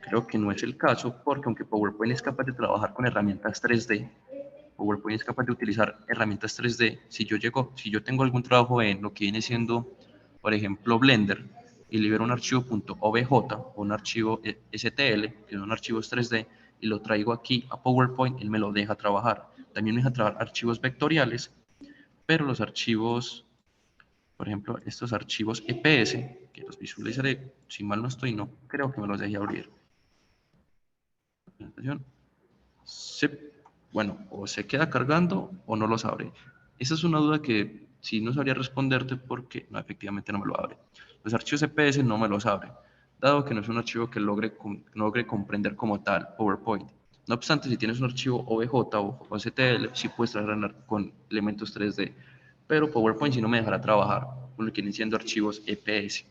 A: Creo que no es el caso, porque aunque PowerPoint es capaz de trabajar con herramientas 3D, PowerPoint es capaz de utilizar herramientas 3D. Si yo tengo algún trabajo en lo que viene siendo, por ejemplo, Blender, y libero un archivo .obj o un archivo STL, que son archivos 3D, y lo traigo aquí a PowerPoint, él me lo deja trabajar. También me deja trabajar archivos vectoriales, pero los archivos, por ejemplo, estos archivos EPS, que los visualizaré, si mal no estoy, no creo que me los deje abrir. Bueno, o se queda cargando o no los abre. Esa es una duda que sí no sabría responderte porque no, efectivamente no me lo abre. Los archivos CPS no me los abre, dado que no es un archivo que logre comprender como tal PowerPoint. No obstante, si tienes un archivo OBJ o STL, sí puedes trabajar con elementos 3D, pero PowerPoint sí no me dejará trabajar con lo que vienen siendo archivos EPS.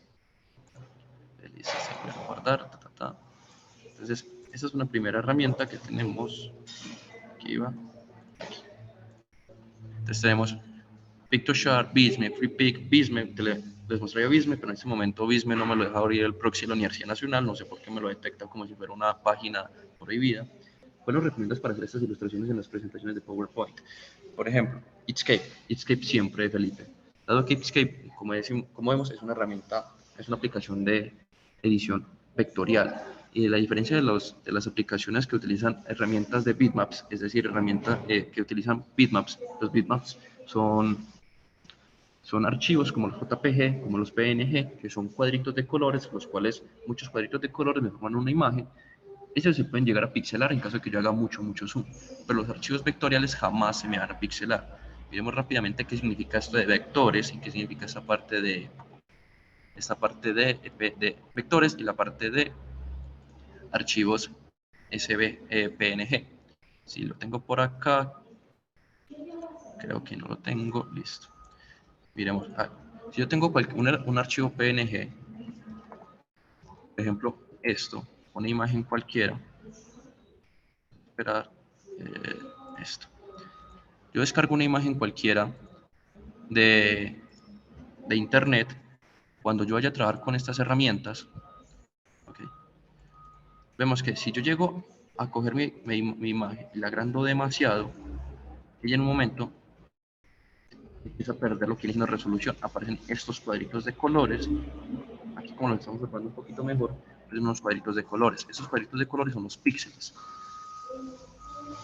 A: Voy a guardar, Entonces, esa es una primera herramienta que tenemos. Aquí va. Entonces tenemos Pictoshare, Visme, FreePic, Visme, que les mostré Visme, pero en este momento Visme no me lo deja abrir el proxy de la Universidad Nacional, no sé por qué me lo detecta como si fuera una página prohibida. ¿Cuál nos recomiendas para hacer estas ilustraciones en las presentaciones de PowerPoint? Por ejemplo, Inkscape siempre, Felipe. Dado que Inkscape, como vemos, es una herramienta, es una aplicación de edición vectorial. Y la diferencia de las aplicaciones que utilizan herramientas de bitmaps, es decir, herramientas que utilizan bitmaps, los bitmaps son archivos como los JPG, como los PNG, que son cuadritos de colores, los cuales muchos cuadritos de colores me forman una imagen, Ellos se pueden llegar a pixelar en caso de que yo haga mucho zoom, pero los archivos vectoriales jamás se me van a pixelar. Miremos rápidamente qué significa esto de vectores y qué significa esta parte de vectores y la parte de archivos PNG. Si lo tengo por acá, creo que no lo tengo, listo. Miremos, si yo tengo un archivo PNG, por ejemplo, una imagen cualquiera, esperar, esto. Yo descargo una imagen cualquiera de internet. Cuando yo vaya a trabajar con estas herramientas, okay, vemos que si yo llego a coger mi imagen y la agrando demasiado, ella en un momento empieza a perder lo que es la resolución. Aparecen estos cuadritos de colores. Aquí, como lo estamos observando un poquito mejor, aparecen unos cuadritos de colores. Estos cuadritos de colores son los píxeles.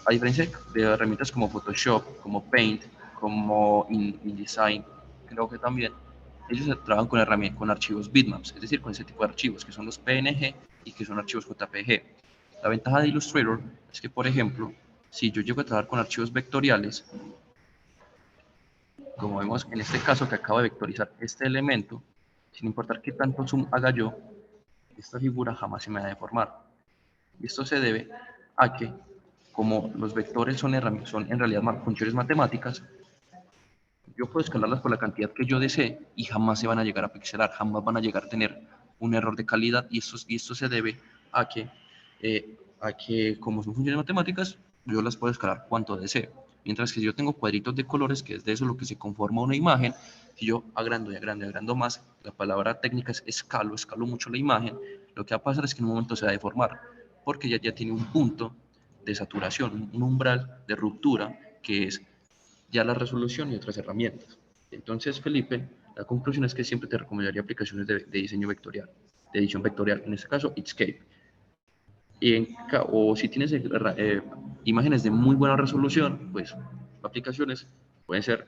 A: A diferencia de herramientas como Photoshop, como Paint, como InDesign, creo que también ellos trabajan con archivos bitmaps, es decir, con ese tipo de archivos, que son los PNG y que son archivos JPG. La ventaja de Illustrator es que, por ejemplo, si yo llego a trabajar con archivos vectoriales, como vemos en este caso que acabo de vectorizar este elemento, sin importar qué tanto zoom haga yo, esta figura jamás se me va a deformar. Y esto se debe a que, como los vectores son en realidad funciones matemáticas, yo puedo escalarlas por la cantidad que yo desee y jamás se van a llegar a pixelar, jamás van a llegar a tener un error de calidad, y esto se debe a que como son funciones matemáticas, yo las puedo escalar cuanto desee. Mientras que si yo tengo cuadritos de colores, que es de eso lo que se conforma una imagen, si yo agrando y agrando y agrando más, la palabra técnica es escalo mucho la imagen, lo que va a pasar es que en un momento se va a deformar, porque ya tiene un punto de saturación, un umbral de ruptura, que es ya la resolución y otras herramientas. Entonces, Felipe, la conclusión es que siempre te recomendaría aplicaciones de diseño vectorial, de edición vectorial, en este caso, Inkscape. O si tienes imágenes de muy buena resolución, pues aplicaciones pueden ser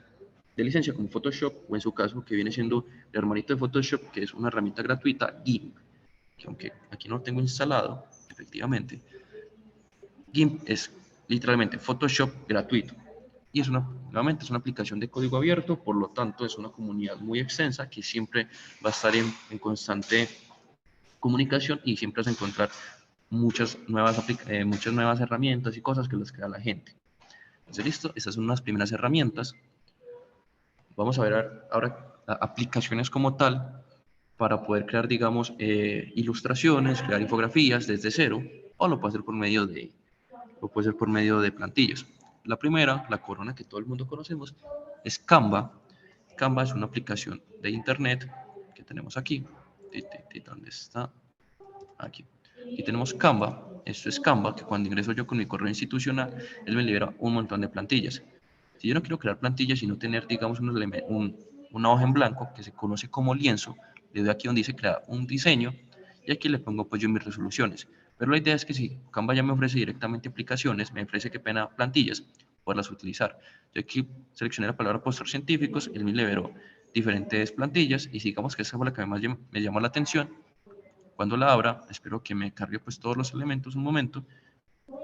A: de licencia como Photoshop, o en su caso, que viene siendo el hermanito de Photoshop, que es una herramienta gratuita, GIMP, que aunque aquí no lo tengo instalado, efectivamente, GIMP es literalmente Photoshop gratuito. Y nuevamente es una aplicación de código abierto, por lo tanto es una comunidad muy extensa que siempre va a estar en constante comunicación, y siempre vas a encontrar muchas nuevas herramientas y cosas que les crea la gente. Entonces, listo, estas son unas primeras herramientas. Vamos a ver ahora aplicaciones como tal para poder crear, digamos, ilustraciones, crear infografías desde cero, o lo puede hacer por medio de plantillas. La primera, la corona que todo el mundo conocemos, es Canva. Canva es una aplicación de internet que tenemos aquí. ¿Dónde está? Aquí. Y tenemos Canva. Esto es Canva, que cuando ingreso yo con mi correo institucional, él me libera un montón de plantillas. Si yo no quiero crear plantillas, sino tener, digamos, una hoja en blanco que se conoce como lienzo, le doy aquí donde dice crear un diseño, y aquí le pongo pues yo mis resoluciones. Pero la idea es que si Canva ya me ofrece directamente aplicaciones, me ofrece plantillas, poderlas utilizar. Yo aquí seleccioné la palabra postres científicos, él me liberó diferentes plantillas, y digamos que esa fue la que más me llamó la atención. Cuando la abra, espero que me cargue pues todos los elementos un momento,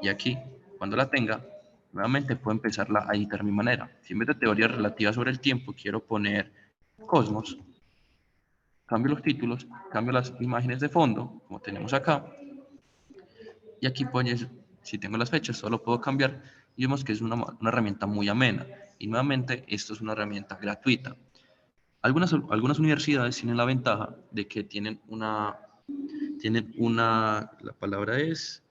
A: y aquí, cuando la tenga, nuevamente puedo empezarla a editar a mi manera. Si en vez de teoría relativa sobre el tiempo quiero poner cosmos, cambio los títulos, cambio las imágenes de fondo, como tenemos acá, y aquí pues, si tengo las fechas, solo puedo cambiar, y vemos que es una herramienta muy amena. Y nuevamente, esto es una herramienta gratuita. Algunas universidades tienen la ventaja de que la palabra es,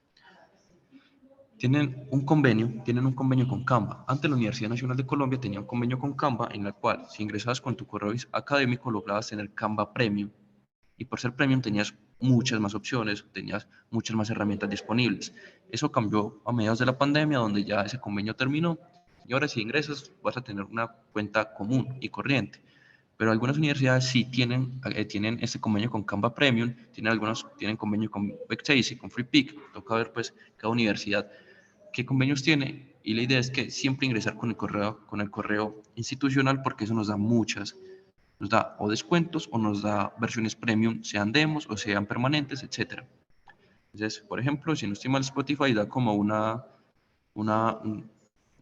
A: tienen un convenio con Canva. Antes la Universidad Nacional de Colombia tenía un convenio con Canva, en el cual si ingresabas con tu correo académico lograbas tener Canva Premium, y por ser Premium tenías muchas más opciones, tenías muchas más herramientas disponibles. Eso cambió a mediados de la pandemia, donde ya ese convenio terminó, y ahora si ingresas vas a tener una cuenta común y corriente. Pero algunas universidades sí tienen este convenio con Canva Premium, algunos tienen convenio con Backstage y con FreePic. Toca ver pues cada universidad qué convenios tiene, y la idea es que siempre ingresar con el correo institucional, porque eso nos da o descuentos o nos da versiones premium, sean demos o sean permanentes, etc. Entonces, por ejemplo, si no estoy mal, Spotify da como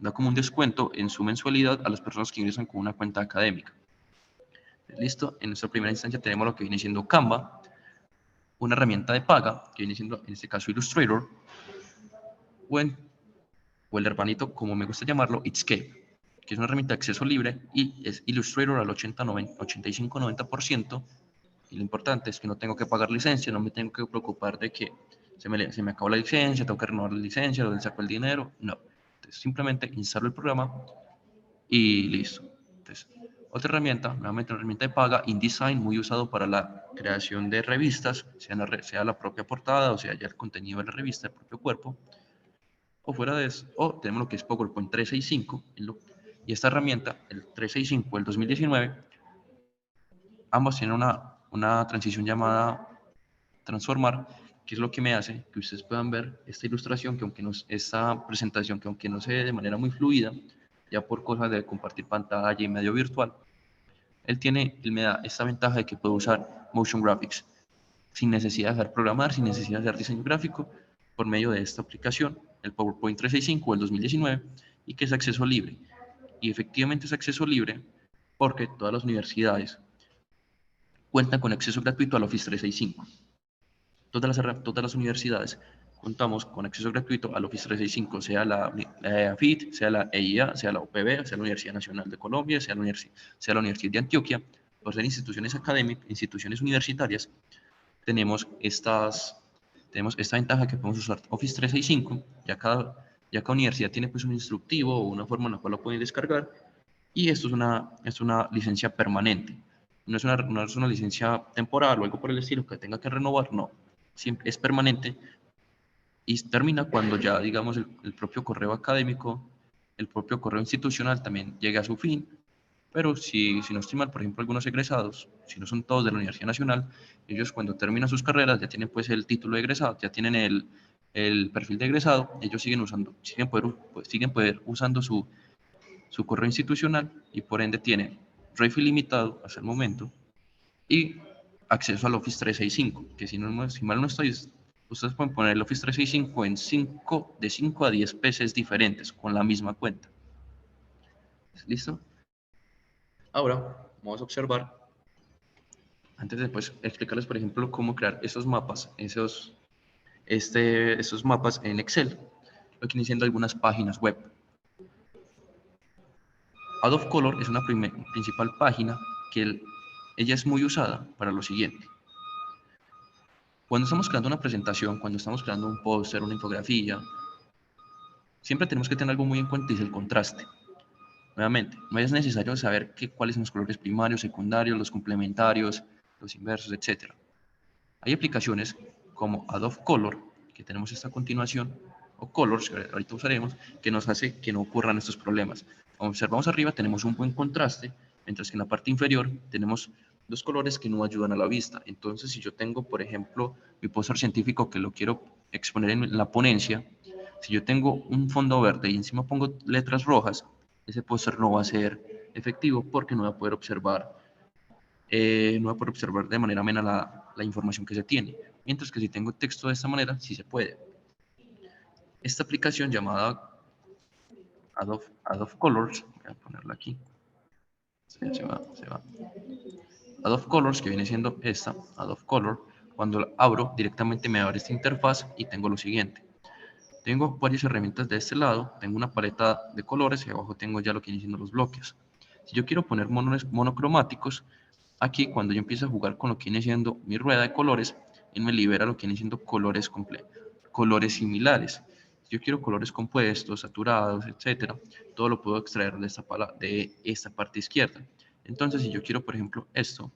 A: da como un descuento en su mensualidad a las personas que ingresan con una cuenta académica. Listo, en nuestra primera instancia tenemos lo que viene siendo Canva, una herramienta de paga, que viene siendo en este caso Illustrator, o el hermanito, como me gusta llamarlo, Inkscape, que es una herramienta de acceso libre y es Illustrator al 85-90%. Y lo importante es que no tengo que pagar licencia, no me tengo que preocupar de que se me acabó la licencia, tengo que renovar la licencia, donde saco el dinero. No. Entonces, simplemente instalo el programa y listo. Entonces, otra herramienta, nuevamente una herramienta de paga, InDesign, muy usado para la creación de revistas, sea la propia portada o sea ya el contenido de la revista, el propio cuerpo. O fuera de eso, o tenemos lo que es PowerPoint 365, y esta herramienta, el 365, el 2019, ambos tienen una transición llamada transformar, que es lo que me hace que ustedes puedan ver esta ilustración, esta presentación, que aunque no se ve de manera muy fluida, ya por cosas de compartir pantalla y medio virtual, él me da esta ventaja de que puedo usar Motion Graphics sin necesidad de saber programar, sin necesidad de hacer diseño gráfico, por medio de esta aplicación, el PowerPoint 365 del 2019, y que es acceso libre. Y efectivamente es acceso libre porque todas las universidades cuentan con acceso gratuito al Office 365. Todas las universidades contamos con acceso gratuito al Office 365, sea la AFIT, sea la EIA, sea la UPB, sea la Universidad Nacional de Colombia, sea la Universidad de Antioquia. Por ser instituciones académicas, instituciones universitarias, tenemos esta ventaja que podemos usar Office 365, ya cada universidad tiene pues un instructivo o una forma en la cual lo pueden descargar, y esto es una licencia permanente. No es una licencia temporal o algo por el estilo que tenga que renovar, no. Siempre es permanente y termina cuando ya, digamos, el propio correo académico, el propio correo institucional también llegue a su fin. Pero si no estoy mal, por ejemplo, algunos egresados, si no son todos de la Universidad Nacional, ellos cuando terminan sus carreras ya tienen pues el título de egresado, ya tienen el perfil de egresado, ellos siguen usando su correo institucional y por ende tienen REF ilimitado hasta el momento y acceso al Office 365, que si mal no estoy, ustedes pueden poner el Office 365 de 5 a 10 PCs diferentes con la misma cuenta. ¿Listo? Ahora vamos a observar, antes de pues, explicarles, por ejemplo, cómo crear esos mapas, esos mapas en Excel, lo que iniciando algunas páginas web. Adobe Color es una principal página que ella es muy usada para lo siguiente. Cuando estamos creando una presentación, cuando estamos creando un póster, una infografía, siempre tenemos que tener algo muy en cuenta y es el contraste. Nuevamente, no es necesario saber cuáles son los colores primarios, secundarios, los complementarios, los inversos, etc. Hay aplicaciones como Adobe Color, que tenemos esta a continuación, o Colors, que ahorita usaremos, que nos hace que no ocurran estos problemas. Como observamos arriba, tenemos un buen contraste, mientras que en la parte inferior tenemos dos colores que no ayudan a la vista. Entonces, si yo tengo, por ejemplo, mi póster científico que lo quiero exponer en la ponencia, si yo tengo un fondo verde y encima pongo letras rojas, ese póster no va a ser efectivo porque no va a poder observar de manera amena la información que se tiene. Mientras que si tengo texto de esta manera, sí se puede. Esta aplicación llamada Adobe Colors, voy a ponerla aquí, se va. Adobe Colors, que viene siendo esta, Adobe Color, cuando la abro directamente me abre esta interfaz y tengo lo siguiente. Tengo varias herramientas de este lado, tengo una paleta de colores y abajo tengo ya lo que vienen siendo los bloques. Si yo quiero poner monocromáticos, aquí cuando yo empiezo a jugar con lo que viene siendo mi rueda de colores, él me libera lo que viene siendo colores similares. Si yo quiero colores compuestos, saturados, etcétera, todo lo puedo extraer de esta parte izquierda. Entonces, si yo quiero, por ejemplo, esto,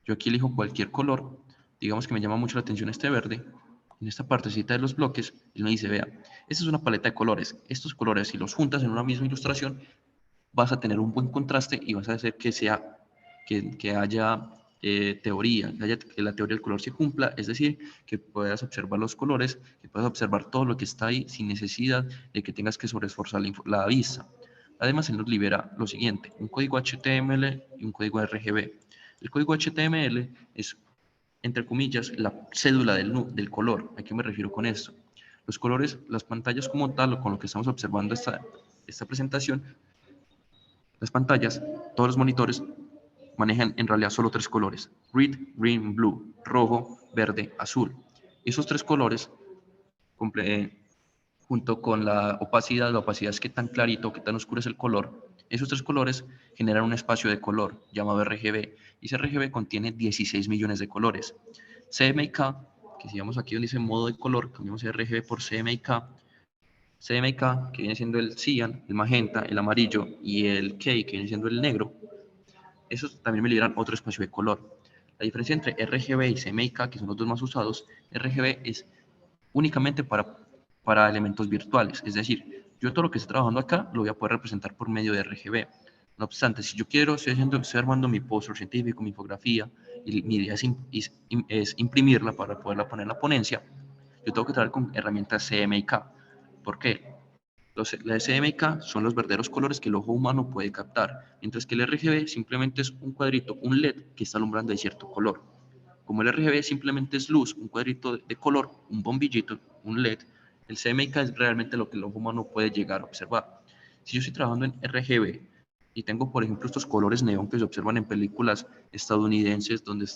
A: yo aquí elijo cualquier color, digamos que me llama mucho la atención este verde, en esta partecita de los bloques, él me dice, vea, esta es una paleta de colores, estos colores si los juntas en una misma ilustración, vas a tener un buen contraste y vas a hacer que haya teoría, que la teoría del color se cumpla, es decir, que puedas observar los colores, que puedas observar todo lo que está ahí sin necesidad de que tengas que sobreesforzar la vista. Además, él nos libera lo siguiente, un código HTML y un código RGB. El código HTML es entre comillas, la cédula del color. ¿A qué me refiero con esto? Los colores, las pantallas como tal, o con lo que estamos observando esta presentación, las pantallas, todos los monitores manejan en realidad solo tres colores: red, green, blue, rojo, verde, azul. Esos tres colores, junto con la opacidad es que tan clarito, que tan oscuro es el color, esos tres colores generan un espacio de color llamado RGB, y ese RGB contiene 16 millones de colores. CMYK, que si vamos aquí donde dice modo de color, cambiamos RGB por CMYK, CMYK, que viene siendo el cian, el magenta, el amarillo, y el K, que viene siendo el negro, esos también me liberan otro espacio de color. La diferencia entre RGB y CMYK, que son los dos más usados: RGB es únicamente para elementos virtuales, es decir, yo todo lo que estoy trabajando acá lo voy a poder representar por medio de RGB. No obstante, si yo quiero, estoy armando mi póster científico, mi infografía, y mi idea es imprimirla para poderla poner en la ponencia, yo tengo que trabajar con herramientas CMYK. ¿Por qué? Las CMYK son los verdaderos colores que el ojo humano puede captar, mientras que el RGB simplemente es un cuadrito, un LED que está alumbrando de cierto color. Como el RGB simplemente es luz, un cuadrito de color, un bombillito, un LED, el CMYK es realmente lo que el ojo humano puede llegar a observar. Si yo estoy trabajando en RGB y tengo, por ejemplo, estos colores neón que se observan en películas estadounidenses, donde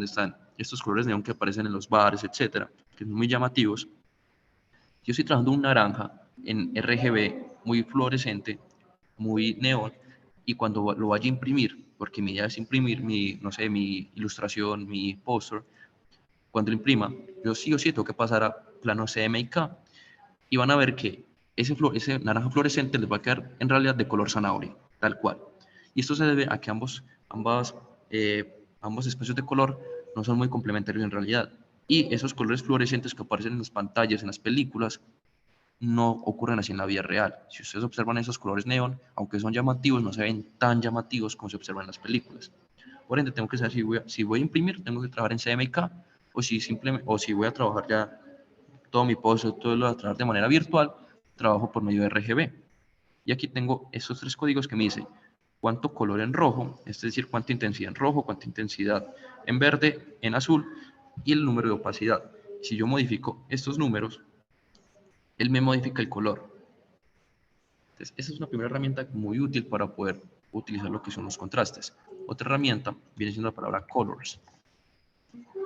A: están estos colores neón que aparecen en los bares, etcétera, que son muy llamativos. Yo estoy trabajando un naranja en RGB muy fluorescente, muy neón, y cuando lo vaya a imprimir, porque mi idea es imprimir no sé, mi ilustración, mi póster, cuando lo imprima, yo sí o sí tengo que pasar a plano CMYK, y van a ver que ese naranja fluorescente les va a quedar en realidad de color zanahoria, tal cual. Y esto se debe a que ambos espacios de color no son muy complementarios en realidad. Y esos colores fluorescentes que aparecen en las pantallas, en las películas, no ocurren así en la vida real. Si ustedes observan esos colores neón, aunque son llamativos, no se ven tan llamativos como se observan en las películas. Por ende, tengo que saber si voy a imprimir, tengo que trabajar en CMYK, o si voy a trabajar ya todo mi post, todo lo voy a trabajar de manera virtual, trabajo por medio de RGB. Y aquí tengo esos tres códigos que me dicen cuánto color en rojo, es decir, cuánta intensidad en rojo, cuánta intensidad en verde, en azul, y el número de opacidad. Si yo modifico estos números, él me modifica el color. Entonces, esa es una primera herramienta muy útil para poder utilizar lo que son los contrastes. Otra herramienta viene siendo la palabra colors,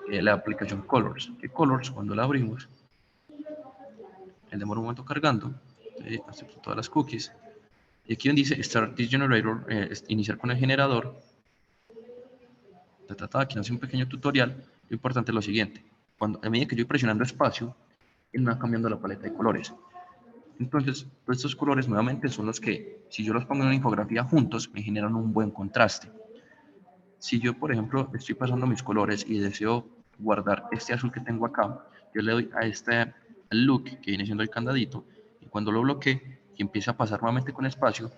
A: la aplicación colors. Que colors, cuando la abrimos, él demora un momento cargando, acepto todas las cookies. Y aquí donde dice Start this generator, iniciar con el generador, aquí nos hace un pequeño tutorial. Lo importante es lo siguiente: a medida que yo voy presionando espacio, él me va cambiando la paleta de colores. Entonces, todos estos colores nuevamente son los que, si yo los pongo en una infografía juntos, me generan un buen contraste. Si yo, por ejemplo, estoy pasando mis colores y deseo guardar este azul que tengo acá, yo le doy a este look, que viene siendo el candadito, y cuando lo bloquee y empiece a pasar nuevamente con espacio,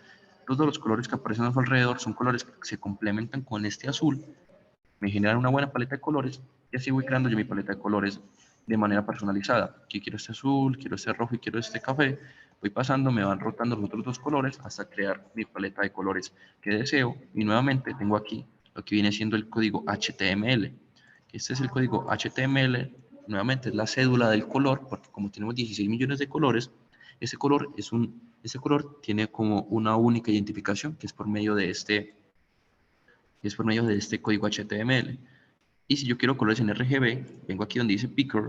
A: todos los colores que aparecen a su alrededor son colores que se complementan con este azul, me generan una buena paleta de colores, y así voy creando yo mi paleta de colores de manera personalizada. Aquí quiero este azul, quiero este rojo y quiero este café. Voy pasando, me van rotando los otros dos colores hasta crear mi paleta de colores que deseo. Y nuevamente tengo aquí lo que viene siendo el código HTML. Este es el código HTML, nuevamente es la cédula del color, porque como tenemos 16 millones de colores, ese color tiene como una única identificación, que es por medio de este código HTML. Y si yo quiero colores en RGB, vengo aquí donde dice Picker,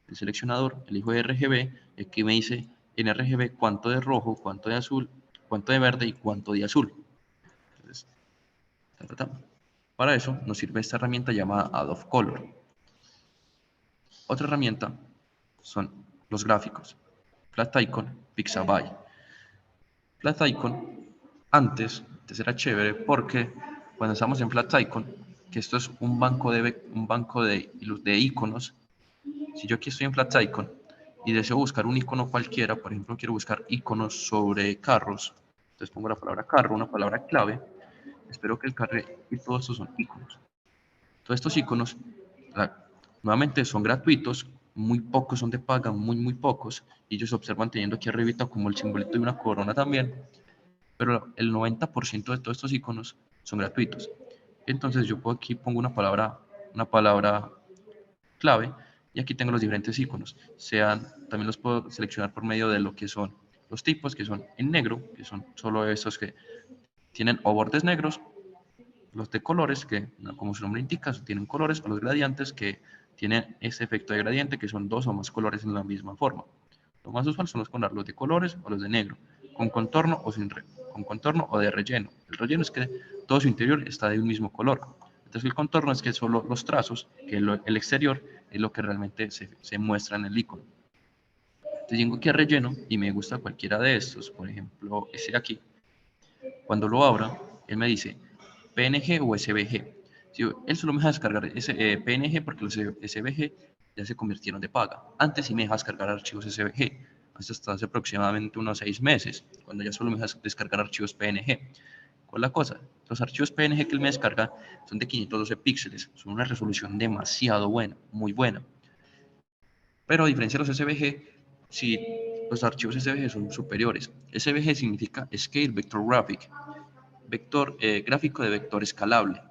A: el seleccionador, elijo RGB, y aquí me dice en RGB cuánto de rojo, cuánto de azul, cuánto de verde y cuánto de azul. Entonces, para eso nos sirve esta herramienta llamada Add of Color. Otra herramienta son los gráficos: Flat Icon, Pixabay. Flat Icon antes era chévere porque cuando estamos en Flat Icon, que esto es un banco de iconos, si yo aquí estoy en Flat Icon y deseo buscar un icono cualquiera, por ejemplo, quiero buscar iconos sobre carros, entonces pongo la palabra carro, una palabra clave, espero que el carre, y todos estos son iconos. Todos estos iconos, nuevamente, son gratuitos, muy pocos son de paga, muy pocos, y ellos observan teniendo aquí arribita como el simbolito de una corona también, pero el 90% de todos estos iconos son gratuitos. Entonces yo aquí pongo una palabra clave, y aquí tengo los diferentes iconos. También los puedo seleccionar por medio de lo que son los tipos, que son en negro, que son solo estos que tienen o bordes negros, los de colores, que como su nombre indica, tienen colores, o los gradientes, que tienen ese efecto de gradiente, que son dos o más colores en la misma forma. Lo más usual son los de colores o los de negro, con contorno o con contorno o de relleno. El relleno es que todo su interior está de un mismo color. Entonces el contorno es que solo los trazos, que el exterior es lo que realmente se muestra en el icono. Entonces llego aquí a relleno y me gusta cualquiera de estos, por ejemplo ese de aquí. Cuando lo abra, él me dice PNG o SVG. Si él solo me deja descargar PNG porque los SVG ya se convirtieron de paga. Antes sí me deja descargar archivos SVG, hasta hace aproximadamente unos 6 meses, cuando ya solo me deja descargar archivos PNG. ¿Cuál es la cosa? Los archivos PNG que él me descarga son de 512 píxeles, son una resolución demasiado buena, muy buena. Pero a diferencia de los SVG, si los archivos SVG son superiores. SVG significa Scale Vector Graphic, gráfico de vector escalable.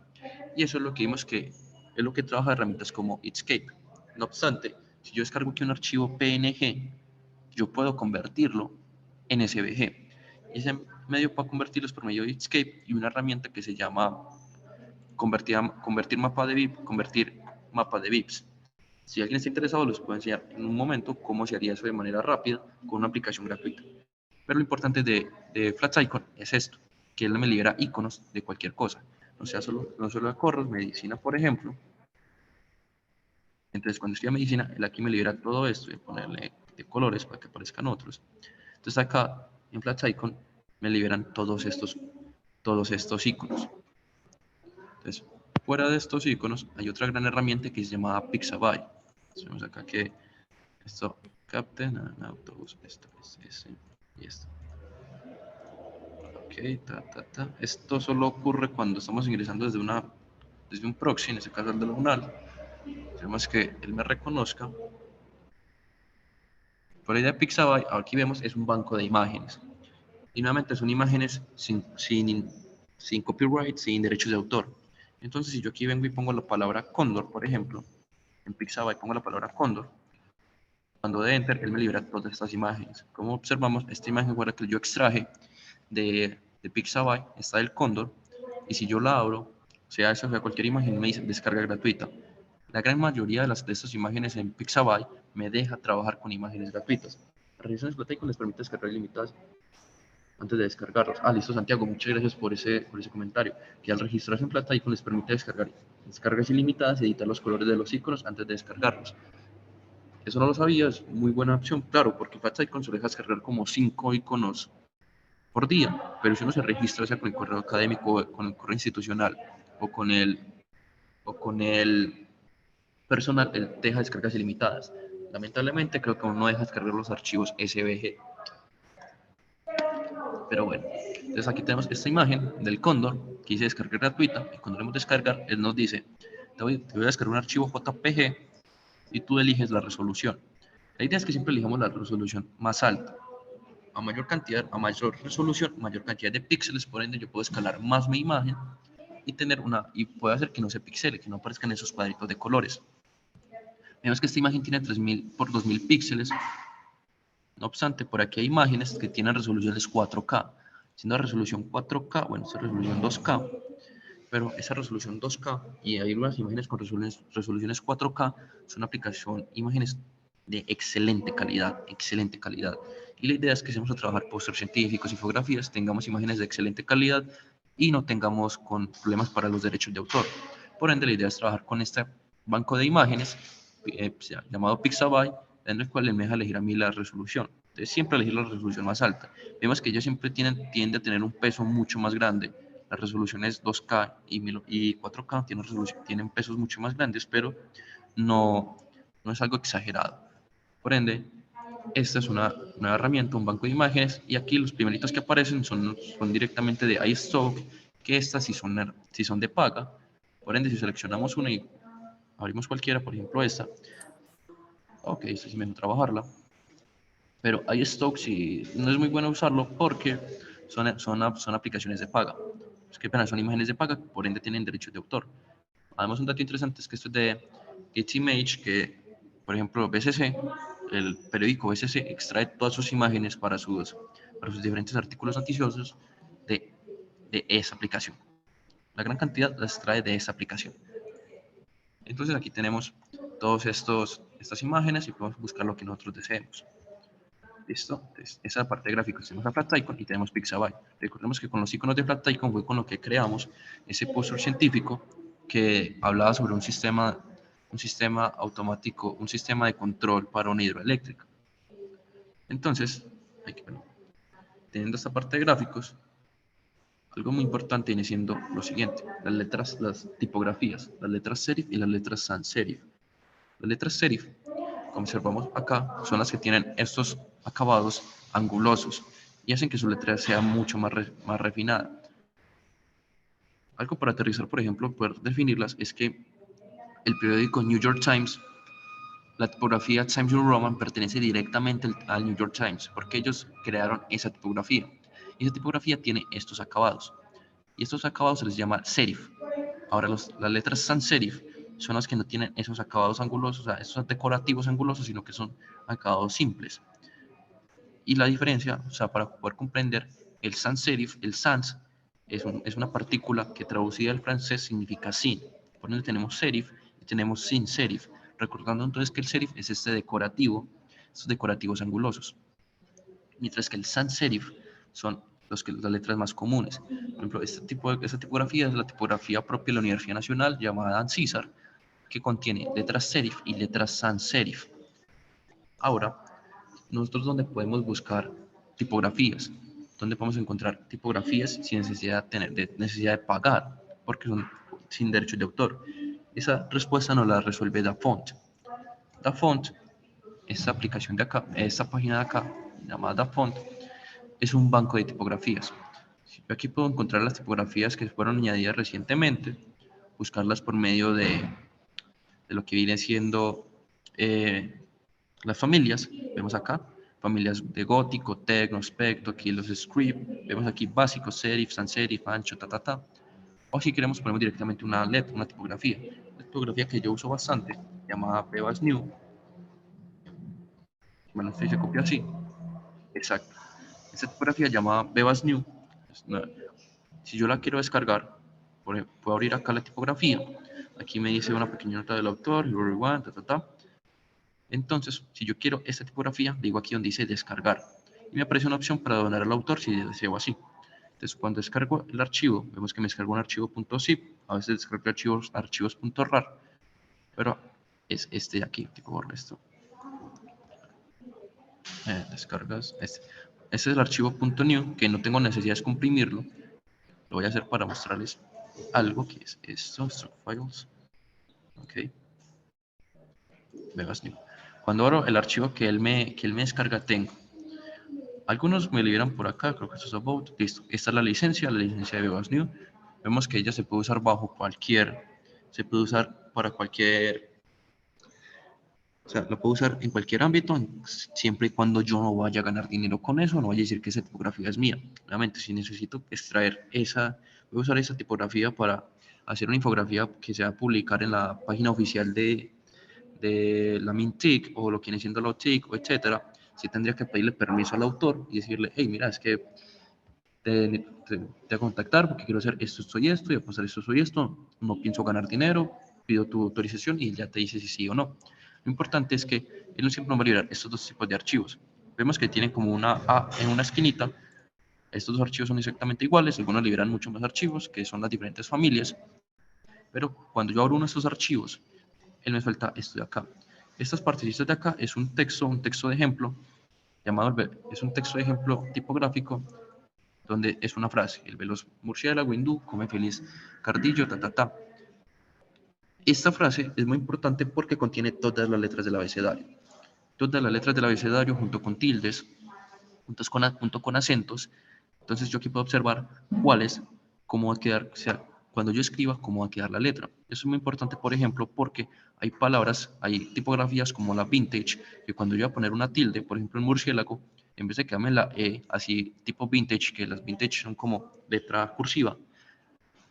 A: Y eso es lo que vimos que es lo que trabaja herramientas como Inkscape. No obstante, si yo descargo aquí un archivo PNG, yo puedo convertirlo en SVG. Y ese medio para convertirlo es por medio de Inkscape y una herramienta que se llama convertir mapa de VIPs. Si alguien está interesado, les puedo enseñar en un momento cómo se haría eso de manera rápida con una aplicación gratuita. Pero lo importante de FlatSicon es esto, que él me libera iconos de cualquier cosa. No solo de corros, medicina, por ejemplo. Entonces, cuando estoy a medicina, él aquí me libera todo esto, voy a ponerle de colores para que aparezcan otros. Entonces, acá en FlatSicon me liberan todos estos iconos. Entonces, fuera de estos iconos, hay otra gran herramienta que se llama Pixabay. Vemos acá que esto capten en autobús, esto es ese y esto. Ok, Esto solo ocurre cuando estamos ingresando desde un proxy, en este caso el del UNAL. Tenemos que él me reconozca. Por la idea de Pixabay, aquí vemos, es un banco de imágenes. Y nuevamente son imágenes sin copyright, sin derechos de autor. Entonces, si yo aquí vengo y pongo la palabra cóndor, por ejemplo, en Pixabay pongo la palabra cóndor, cuando de Enter, él me libera todas estas imágenes. Como observamos, esta imagen fue la que yo extraje de Pixabay, está el cóndor, y si yo la abro, sea esa o sea cualquier imagen, me dice descarga gratuita. La gran mayoría de estas imágenes en Pixabay me deja trabajar con imágenes gratuitas. Las revisiones FlatSicon les permite descargar ilimitadas antes de descargarlos. Listo, Santiago, muchas gracias por ese comentario. Que al registrarse en FlatSicon les permite descargar descargas ilimitadas y editar los colores de los iconos antes de descargarlos. Eso no lo sabía, es muy buena opción, claro, porque FlatSicon se deja descargar como 5 iconos por día, pero si uno se registra, sea con el correo académico, con el correo institucional o con el personal, él deja descargas ilimitadas. Lamentablemente, creo que aún no deja descargar los archivos SVG. Pero bueno, entonces aquí tenemos esta imagen del cóndor que dice descarga gratuita, y cuando le damos descargar, él nos dice, te voy a descargar un archivo JPG y tú eliges la resolución. La idea es que siempre elijamos la resolución más alta. A mayor resolución, mayor cantidad de píxeles, por ende yo puedo escalar más mi imagen y puedo hacer que no se pixele, que no aparezcan esos cuadritos de colores. Vemos que esta imagen tiene 3000 por 2000 píxeles. No obstante, por aquí hay imágenes que tienen resoluciones 4K. Siendo resolución 4K, bueno, esta es resolución 2K, pero esa resolución 2K y hay algunas imágenes con resoluciones 4K son imágenes de excelente calidad, excelente calidad. Y la idea es que si vamos a trabajar pósters científicos, infografías, tengamos imágenes de excelente calidad y no tengamos problemas para los derechos de autor. Por ende, la idea es trabajar con este banco de imágenes llamado Pixabay, en el cual me deja elegir a mí la resolución. Entonces, siempre elegir la resolución más alta. Vemos que ellos siempre tienden a tener un peso mucho más grande. Las resoluciones 2K y 4K tienen pesos mucho más grandes, pero no es algo exagerado. Por ende, esta es una nueva herramienta, un banco de imágenes, y aquí los primeritos que aparecen son directamente de iStock, que estas sí son de paga. Por ende, si seleccionamos una y abrimos cualquiera, por ejemplo esta, ok, esta sí me deja trabajarla, pero iStock sí no es muy bueno usarlo porque son aplicaciones de paga. Es que apenas son imágenes de paga, por ende tienen derechos de autor. Además, un dato interesante es que esto es Getty Image, que por ejemplo BCC, el periódico BCC extrae todas sus imágenes para sus diferentes artículos noticiosos de esa aplicación. La gran cantidad las extrae de esa aplicación. Entonces aquí tenemos todas estas imágenes y podemos buscar lo que nosotros deseemos. Listo, entonces, esa parte de gráficos tenemos a FlatIcon y tenemos Pixabay. Recordemos que con los iconos de FlatIcon fue con lo que creamos ese póster científico que hablaba sobre un sistema automático, un sistema de control para una hidroeléctrica. Entonces, teniendo esta parte de gráficos, algo muy importante viene siendo lo siguiente: las tipografías, las letras serif y las letras sans serif. Las letras serif, como observamos acá, son las que tienen estos acabados angulosos y hacen que su letra sea mucho más refinada. Algo para aterrizar, por ejemplo, poder definirlas, es que el periódico New York Times, la tipografía Times New Roman pertenece directamente al New York Times, porque ellos crearon esa tipografía. Y esa tipografía tiene estos acabados. Y estos acabados se les llama serif. Ahora, las letras sans serif son las que no tienen esos acabados angulosos, o sea, esos decorativos angulosos, sino que son acabados simples. Y la diferencia, o sea, para poder comprender el sans serif, el sans es una partícula que traducida al francés significa sin. Por donde tenemos serif y tenemos sin serif. Recordando entonces que el serif es este decorativo, estos decorativos angulosos. Mientras que el sans serif son las letras más comunes. Por ejemplo, esta tipografía es la tipografía propia de la Universidad Nacional llamada ANSYSAR, que contiene letras serif y letras sans serif. Ahora, nosotros donde podemos buscar tipografías, donde podemos encontrar tipografías sin necesidad de pagar, porque son sin derechos de autor. Esa respuesta nos la resuelve DaFont. DaFont, esta aplicación de acá, esta página de acá, llamada DaFont, es un banco de tipografías. Yo aquí puedo encontrar las tipografías que fueron añadidas recientemente, buscarlas por medio de lo que viene siendo las familias. Vemos acá familias de gótico, tecno, spectro, aquí los script, vemos aquí básicos, serif, sans serif, ancho, O si queremos ponemos directamente una letra, una tipografía. La tipografía que yo uso bastante, llamada Bebas New. Bueno, se copia así. Exacto. Esta tipografía llamada Bebas New, si yo la quiero descargar, puedo abrir acá la tipografía. Aquí me dice una pequeña nota del autor, everyone, Entonces, si yo quiero esta tipografía, digo aquí donde dice descargar. Y me aparece una opción para donar al autor si deseo así. Entonces, cuando descargo el archivo, vemos que me descargo un archivo .zip, a veces descargo archivos .rar, pero es este de aquí, tipo borro esto. Descargas este. Este es el archivo .new, que no tengo necesidad de comprimirlo. Lo voy a hacer para mostrarles algo que es esto, struct files. Ok. Bebas New. Cuando abro el archivo que él me descarga, tengo. Algunos me liberan por acá, creo que esto es About. Listo. Esta es la licencia de Bebas New. Vemos que ella se puede usar se puede usar para cualquier, o sea, lo puedo usar en cualquier ámbito, siempre y cuando yo no vaya a ganar dinero con eso, no vaya a decir que esa tipografía es mía. Obviamente, si necesito extraer voy a usar esa tipografía para hacer una infografía que se va a publicar en la página oficial de la MINTIC o lo que viene siendo la OTIC, o etcétera. Sí tendría que pedirle permiso al autor y decirle, hey, mira, es que te voy a contactar porque quiero hacer esto y esto, y a pasar esto y esto, no pienso ganar dinero, pido tu autorización y ya te dice si sí o no. Lo importante es que él no siempre va a liberar estos dos tipos de archivos. Vemos que tienen como una A en una esquinita. Estos dos archivos son exactamente iguales, algunos liberan mucho más archivos, que son las diferentes familias, pero cuando yo abro uno de estos archivos, él me suelta esto de acá. Estas partecitas de acá es un texto de ejemplo, es un texto de ejemplo tipográfico, donde es una frase: el veloz murciélago hindú come feliz cardillo, Esta frase es muy importante porque contiene todas las letras del abecedario. Todas las letras del abecedario junto con tildes, junto con acentos. Entonces yo aquí puedo observar cuáles, cómo va a quedar, o sea, cuando yo escriba, cómo va a quedar la letra. Eso es muy importante, por ejemplo, porque hay palabras, hay tipografías como la vintage, que cuando yo voy a poner una tilde, por ejemplo en murciélago, en vez de quedarme la E, así tipo vintage, que las vintage son como letra cursiva,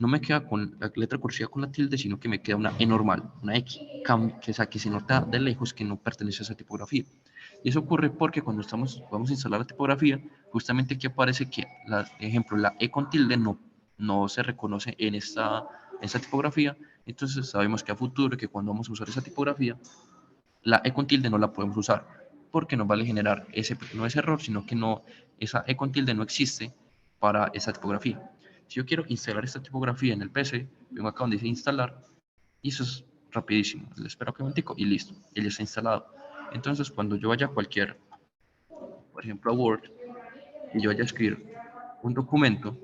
A: no me queda con la letra cursiva con la tilde, sino que me queda una E normal, una X, que se nota de lejos que no pertenece a esa tipografía. Y eso ocurre porque cuando vamos a instalar la tipografía, justamente aquí aparece que, ejemplo, la E con tilde no se reconoce en esta tipografía. Entonces sabemos que a futuro, que cuando vamos a usar esa tipografía, la E con tilde no la podemos usar, porque nos vale generar no ese error, sino que esa E con tilde no existe para esa tipografía. Si yo quiero instalar esta tipografía en el PC, vengo acá donde dice instalar, y eso es rapidísimo. Le espero que un momentico y listo, él ya está instalado. Entonces, cuando yo vaya a cualquier, por ejemplo, a Word, y yo vaya a escribir un documento,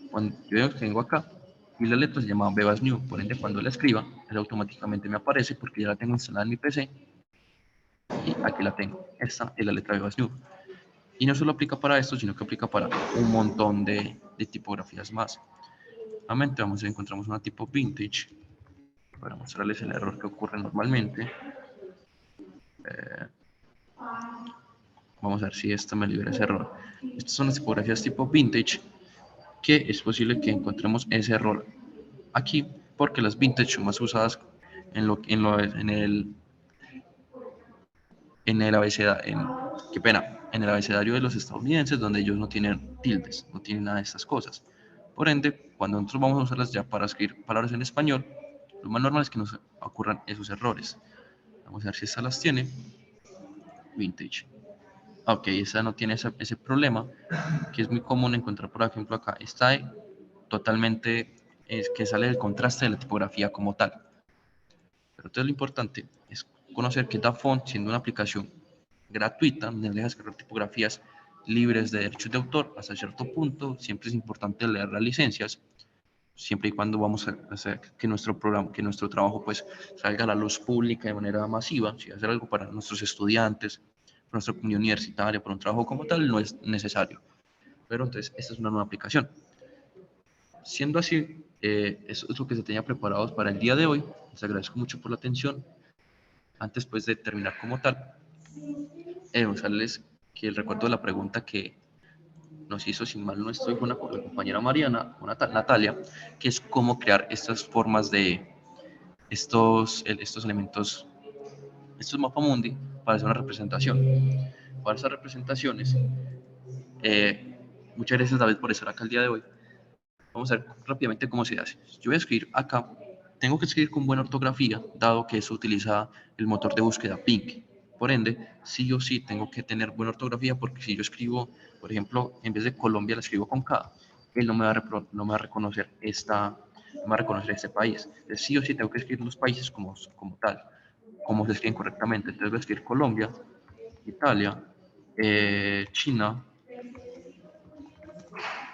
A: cuando yo tengo acá, y la letra se llama Bebas New, por ende, cuando la escriba, él automáticamente me aparece porque ya la tengo instalada en mi PC, y aquí la tengo. Esta es la letra Bebas New. Y no solo aplica para esto, sino que aplica para un montón de tipografías más. Nuevamente encontramos una tipo vintage para mostrarles el error que ocurre normalmente. Vamos a ver si esta me libera ese error. Estas son las tipografías tipo vintage, que es posible que encontremos ese error aquí, porque las vintage son más usadas en el abecedario de los estadounidenses, donde ellos no tienen tildes, no tienen nada de estas cosas. Por ende, cuando nosotros vamos a usarlas ya para escribir palabras en español, lo más normal es que nos ocurran esos errores. Vamos a ver si esta las tiene. Vintage. Ok, esa no tiene ese problema, que es muy común encontrar, por ejemplo, acá. Está totalmente, que sale del contraste de la tipografía como tal. Pero entonces lo importante es conocer que DaFont, siendo una aplicación gratuita, nos deja escribir tipografías libres de derechos de autor hasta cierto punto. Siempre es importante leer las licencias, siempre y cuando vamos a hacer que nuestro programa, que nuestro trabajo pues salga a la luz pública de manera masiva. Si hacer algo para nuestros estudiantes, para nuestra comunidad universitaria, para un trabajo como tal, no es necesario. Pero entonces, esta es una nueva aplicación. Siendo así, eso es lo que se tenía preparados para el día de hoy. Les agradezco mucho por la atención. Antes pues de terminar como tal, usarles que el recuerdo de la pregunta que nos hizo, sin mal no estoy, con la compañera Mariana, con Natalia, que es cómo crear estas formas de estos elementos, estos mapamundi para hacer una representación. Para esas representaciones, muchas gracias David por estar acá el día de hoy. Vamos a ver rápidamente cómo se hace. Yo voy a escribir acá, tengo que escribir con buena ortografía, dado que eso utiliza el motor de búsqueda Bing. Por ende, sí o sí tengo que tener buena ortografía, porque si yo escribo, por ejemplo, en vez de Colombia la escribo con K, él no me va a reconocer este país. Entonces, sí o sí tengo que escribir los países como tal, como se escriben correctamente. Entonces voy a escribir Colombia, Italia, China,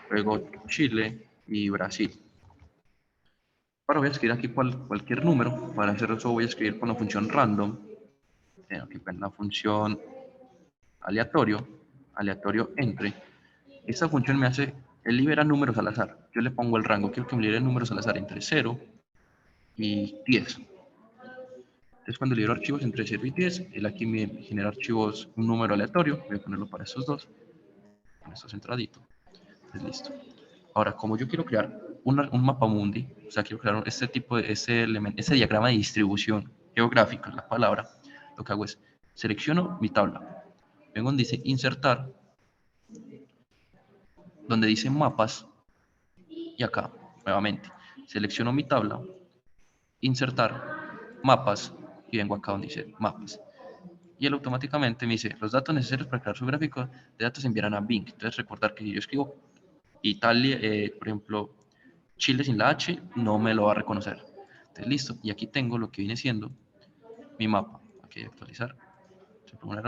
A: luego Chile y Brasil. Ahora voy a escribir aquí cualquier número. Para hacer eso voy a escribir con la función random, aquí con la función aleatorio entre. Esta función él libera números al azar. Yo le pongo el rango, quiero que me libere números al azar entre 0 y 10. Entonces cuando libero archivos entre 0 y 10, él aquí me genera archivos, un número aleatorio. Voy a ponerlo para estos dos, con esto centradito. Entonces listo. Ahora, como yo quiero crear un mapamundi, o sea, quiero crear ese diagrama de distribución geográfica, la palabra, lo que hago es, selecciono mi tabla, vengo donde dice insertar, donde dice mapas, y acá, nuevamente, selecciono mi tabla, insertar, mapas, y vengo acá donde dice mapas. Y él automáticamente me dice, los datos necesarios para crear su gráfico de datos se enviarán a Bing. Entonces recordar que si yo escribo Italia, por ejemplo, Chile sin la H, no me lo va a reconocer. Entonces, listo. Y aquí tengo lo que viene siendo mi mapa. Aquí actualizar. Bueno,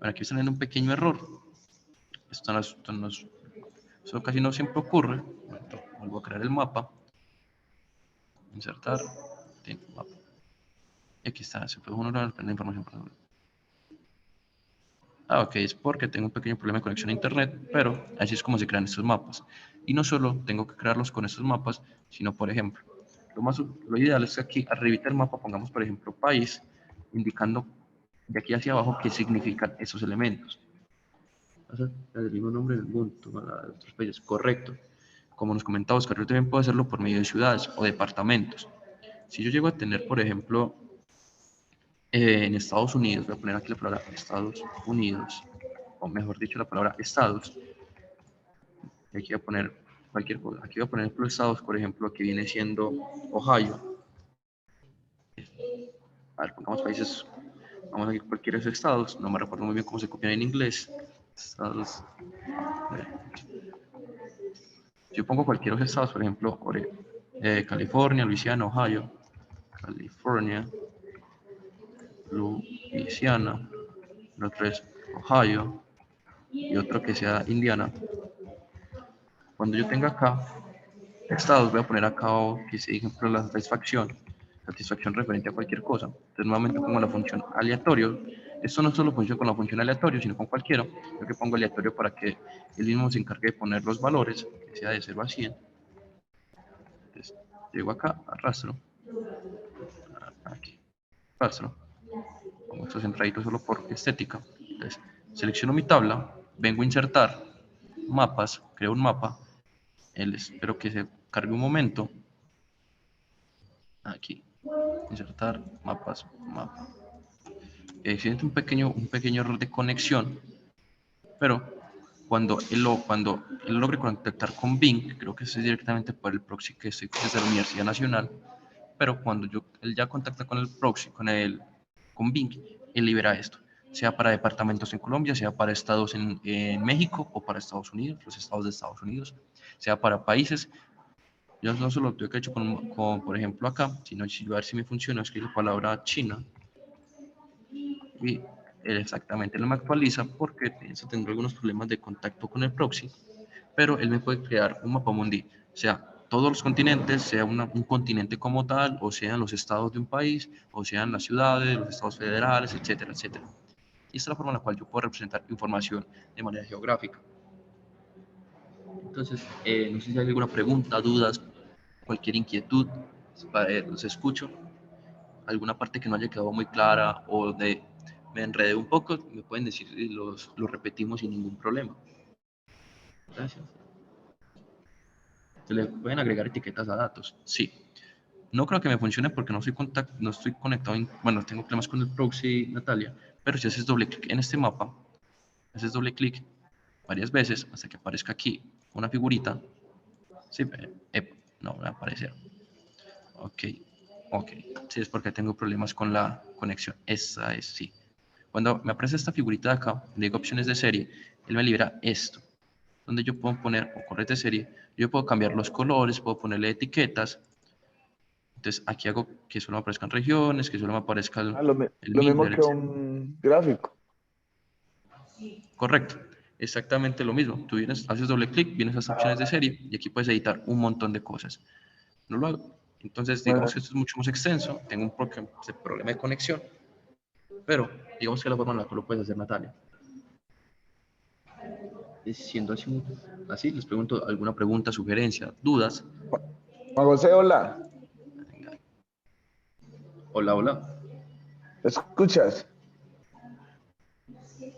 A: aquí está teniendo un pequeño error. Eso casi no siempre ocurre. Vuelvo a crear el mapa. Insertar. Mapa. Y aquí está. Se fue uno de la información. Ok, es porque tengo un pequeño problema de conexión a internet, pero así es como se crean estos mapas. Y no solo tengo que crearlos con estos mapas, sino, por ejemplo, lo ideal es que aquí arribita del mapa pongamos, por ejemplo, país, indicando de aquí hacia abajo qué significan esos elementos. El mismo nombre del mundo, para otros países, correcto. como nos comentaba Oscar, yo también puedo hacerlo por medio de ciudades o departamentos. Si yo llego a tener, por ejemplo, en Estados Unidos, voy a poner aquí la palabra Estados Unidos, o mejor dicho, la palabra estados, y aquí voy a poner cualquier cosa. Aquí voy a poner los estados, por ejemplo, que viene siendo Ohio. A ver, pongamos países, vamos aquí cualquiera de esos estados, no me recuerdo muy bien cómo se copian en inglés. Estados, yo pongo cualquiera de los estados, por ejemplo, California, Luisiana, Ohio, California, Luisiana, el otro es Ohio y otro que sea Indiana. Cuando yo tenga acá estados, voy a poner acá que se ejemplo la satisfacción referente a cualquier cosa. Entonces nuevamente pongo la función aleatorio. Esto no solo funciona con la función aleatorio, sino con cualquiera. Yo que pongo aleatorio para que él mismo se encargue de poner los valores, que sea de 0 a 100. Entonces llego acá, arrastro, aquí, arrastro. Pongo estos centraditos solo por estética. Entonces selecciono mi tabla, vengo a insertar mapas, creo un mapa. Espero que se cargue un momento. Aquí, insertar mapas, mapa. Existe un pequeño error de conexión, pero cuando él logre contactar con Bing, creo que eso es directamente por el proxy que estoy desde la Universidad Nacional, pero cuando él ya contacta con el proxy, con Bing, él libera esto, sea para departamentos en Colombia, sea para estados en México o para Estados Unidos, los estados de Estados Unidos, sea para países. Yo no solo lo que he hecho por ejemplo acá, sino a ver si me funciona, escribir la palabra China y él exactamente él me actualiza porque pienso tener algunos problemas de contacto con el proxy, pero él me puede crear un mapa mundi, sea todos los continentes, sea un continente como tal, o sean los estados de un país, o sean las ciudades, los estados federales, etcétera, etcétera. Y esta es la forma en la cual yo puedo representar información de manera geográfica. Entonces, no sé si hay alguna pregunta, dudas, cualquier inquietud, los escucho. Alguna parte que no haya quedado muy clara o me enredé un poco, me pueden decir y los repetimos sin ningún problema. Gracias. ¿Se le pueden agregar etiquetas a datos? Sí. No creo que me funcione porque no estoy conectado, bueno, tengo problemas con el proxy, Natalia, pero si haces doble clic en este mapa, haces doble clic varias veces hasta que aparezca aquí una figurita. Sí, no me va a aparecer. Ok, ok. Sí, es porque tengo problemas con la conexión. Esa es, sí. Cuando me aparece esta figurita de acá, le digo opciones de serie, él me libera esto, donde yo puedo poner, o corres de serie, yo puedo cambiar los colores, puedo ponerle etiquetas. Entonces aquí hago que solo me aparezcan regiones, que solo me aparezca el
C: Lo mismo
A: Midler,
C: que
A: etc.
C: un gráfico.
A: Correcto, exactamente lo mismo. Tú haces doble clic, vienes a estas opciones de serie y aquí puedes editar un montón de cosas. No lo hago. Entonces, digamos que esto es mucho más extenso, tengo un problema de conexión, pero digamos que la forma en la que lo puedes hacer, Natalia. Siendo así, les pregunto alguna pregunta, sugerencia, dudas.
C: Juan José, hola.
A: Venga. Hola, hola.
C: ¿Me escuchas?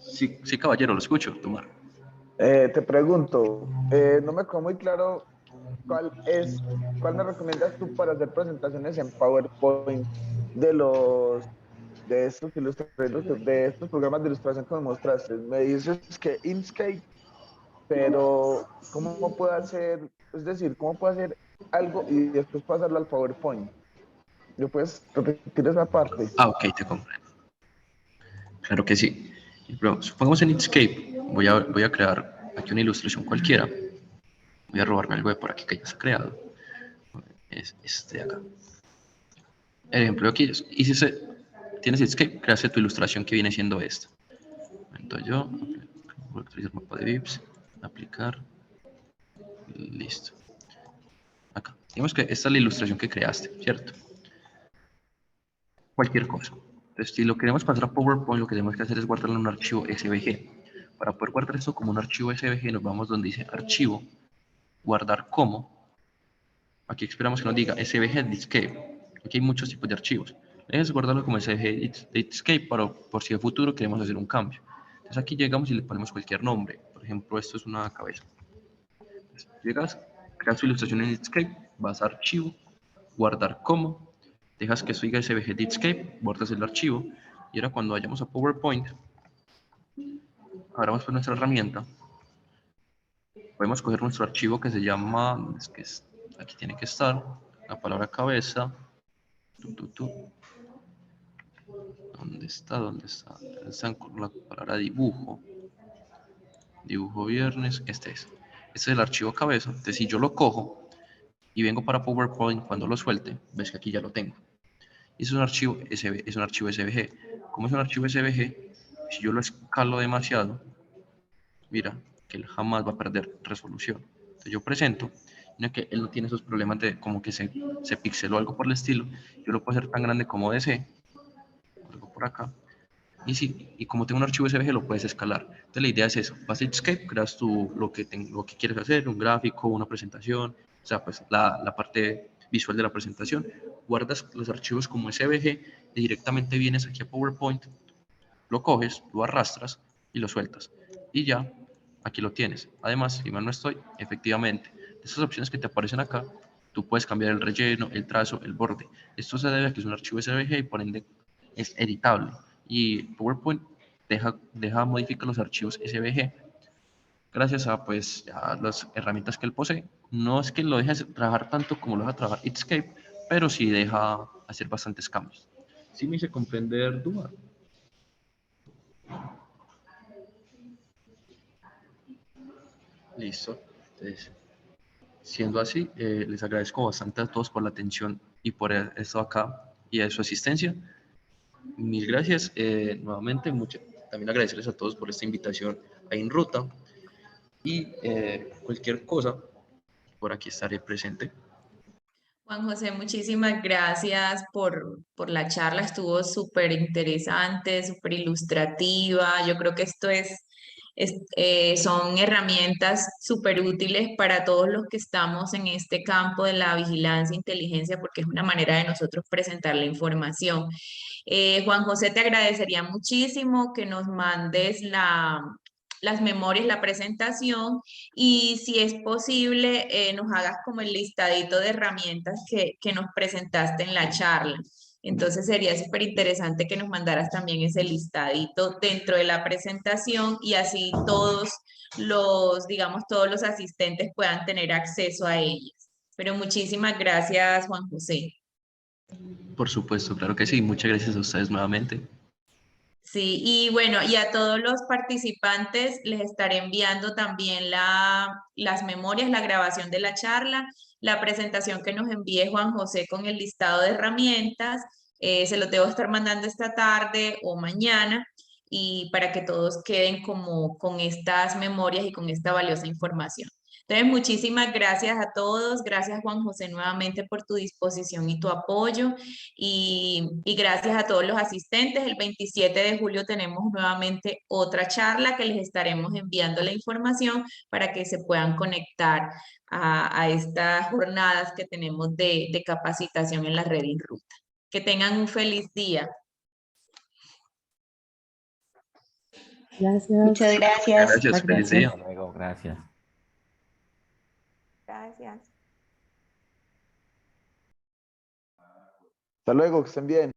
A: Sí, sí, caballero, lo escucho, Tomar.
C: Te pregunto, no me quedó muy claro cuál me recomiendas tú para hacer presentaciones en PowerPoint de de estos programas de ilustración que me mostraste. Me dices que Inkscape, pero ¿cómo puedo hacer, es decir, cómo puedo hacer algo y después pasarlo al PowerPoint? ¿Yo puedes repetir esa parte?
A: Ah, ok, te comprendo. Claro que sí. Pero supongamos en Inkscape, voy a crear aquí una ilustración cualquiera. Voy a robarme algo de por aquí que ya se ha creado. Es este de acá. El ejemplo aquí es, y si tienes Inkscape, creaste tu ilustración que viene siendo esta. Entonces yo voy a utilizar el mapa de VIPs, aplicar, listo. Acá. Digamos que esta es la ilustración que creaste, ¿cierto? Cualquier cosa. Entonces, si lo queremos pasar a PowerPoint, lo que tenemos que hacer es guardarlo en un archivo SVG. Para poder guardar esto como un archivo SVG, nos vamos donde dice archivo, guardar como. Aquí esperamos que nos diga SVG Discape. Aquí hay muchos tipos de archivos. Es guardarlo como SVG Discape por si de futuro queremos hacer un cambio. Entonces aquí llegamos y le ponemos cualquier nombre. Por ejemplo, esto es una cabeza. Entonces, llegas, creas tu ilustración en Inkscape, vas a archivo, guardar como, dejas que esto diga SVG de Inkscape, guardas el archivo, y ahora cuando vayamos a PowerPoint, abramos pues nuestra herramienta, podemos coger nuestro archivo que se llama, aquí tiene que estar, la palabra cabeza, ¿dónde está? ¿Dónde está? Está con la palabra dibujo, dibujo viernes, este es el archivo cabeza. Entonces si yo lo cojo y vengo para PowerPoint, cuando lo suelte, ves que aquí ya lo tengo. Y es un archivo SVG. Como es un archivo SVG, si yo lo escalo demasiado, mira que él jamás va a perder resolución. Entonces yo presento, mira que él no tiene esos problemas de como que se pixeló algo por el estilo. Yo lo puedo hacer tan grande como desee, algo por acá. Y sí, y como tengo un archivo SVG lo puedes escalar. Entonces la idea es eso, vas a Inkscape, creas lo que quieres hacer, un gráfico, una presentación, o sea, pues la parte visual de la presentación, guardas los archivos como SVG y directamente vienes aquí a PowerPoint, lo coges, lo arrastras y lo sueltas. Y ya, aquí lo tienes. Además, si mal no estoy, efectivamente, de estas opciones que te aparecen acá, tú puedes cambiar el relleno, el trazo, el borde. Esto se debe a que es un archivo SVG y por ende es editable. Y PowerPoint deja modificar los archivos SVG gracias a, pues, a las herramientas que él posee. No es que lo deje trabajar tanto como lo deja trabajar Inkscape, pero sí deja hacer bastantes cambios. ¿Sí me hice comprender, Duma? Listo. Entonces, siendo así, les agradezco bastante a todos por la atención y por esto acá y a su asistencia. Mil gracias. Nuevamente, también agradecerles a todos por esta invitación a InRuta y cualquier cosa, por aquí estaré presente.
B: Juan José, muchísimas gracias por la charla. Estuvo súper interesante, súper ilustrativa. Yo creo que son herramientas súper útiles para todos los que estamos en este campo de la vigilancia e inteligencia, porque es una manera de nosotros presentar la información. Juan José, te agradecería muchísimo que nos mandes las memorias, la presentación y si es posible, nos hagas como el listadito de herramientas que nos presentaste en la charla. Entonces sería súper interesante que nos mandaras también ese listadito dentro de la presentación y así digamos, todos los asistentes puedan tener acceso a ellas. Pero muchísimas gracias, Juan José.
A: Por supuesto, claro que sí. Muchas gracias a ustedes nuevamente.
B: Sí, y bueno, y a todos los participantes les estaré enviando también las memorias, la grabación de la charla, la presentación que nos envíe Juan José con el listado de herramientas, se lo debo estar mandando esta tarde o mañana, y para que todos queden como con estas memorias y con esta valiosa información. Entonces, muchísimas gracias a todos, gracias Juan José nuevamente por tu disposición y tu apoyo. Y gracias a todos los asistentes. El 27 de julio tenemos nuevamente otra charla que les estaremos enviando la información para que se puedan conectar a estas jornadas que tenemos de capacitación en la red InRuta. Que tengan un feliz día.
E: Gracias.
F: Muchas gracias.
A: Gracias, feliz día.
E: Hasta luego, gracias.
F: Gracias.
C: Hasta luego, que estén bien.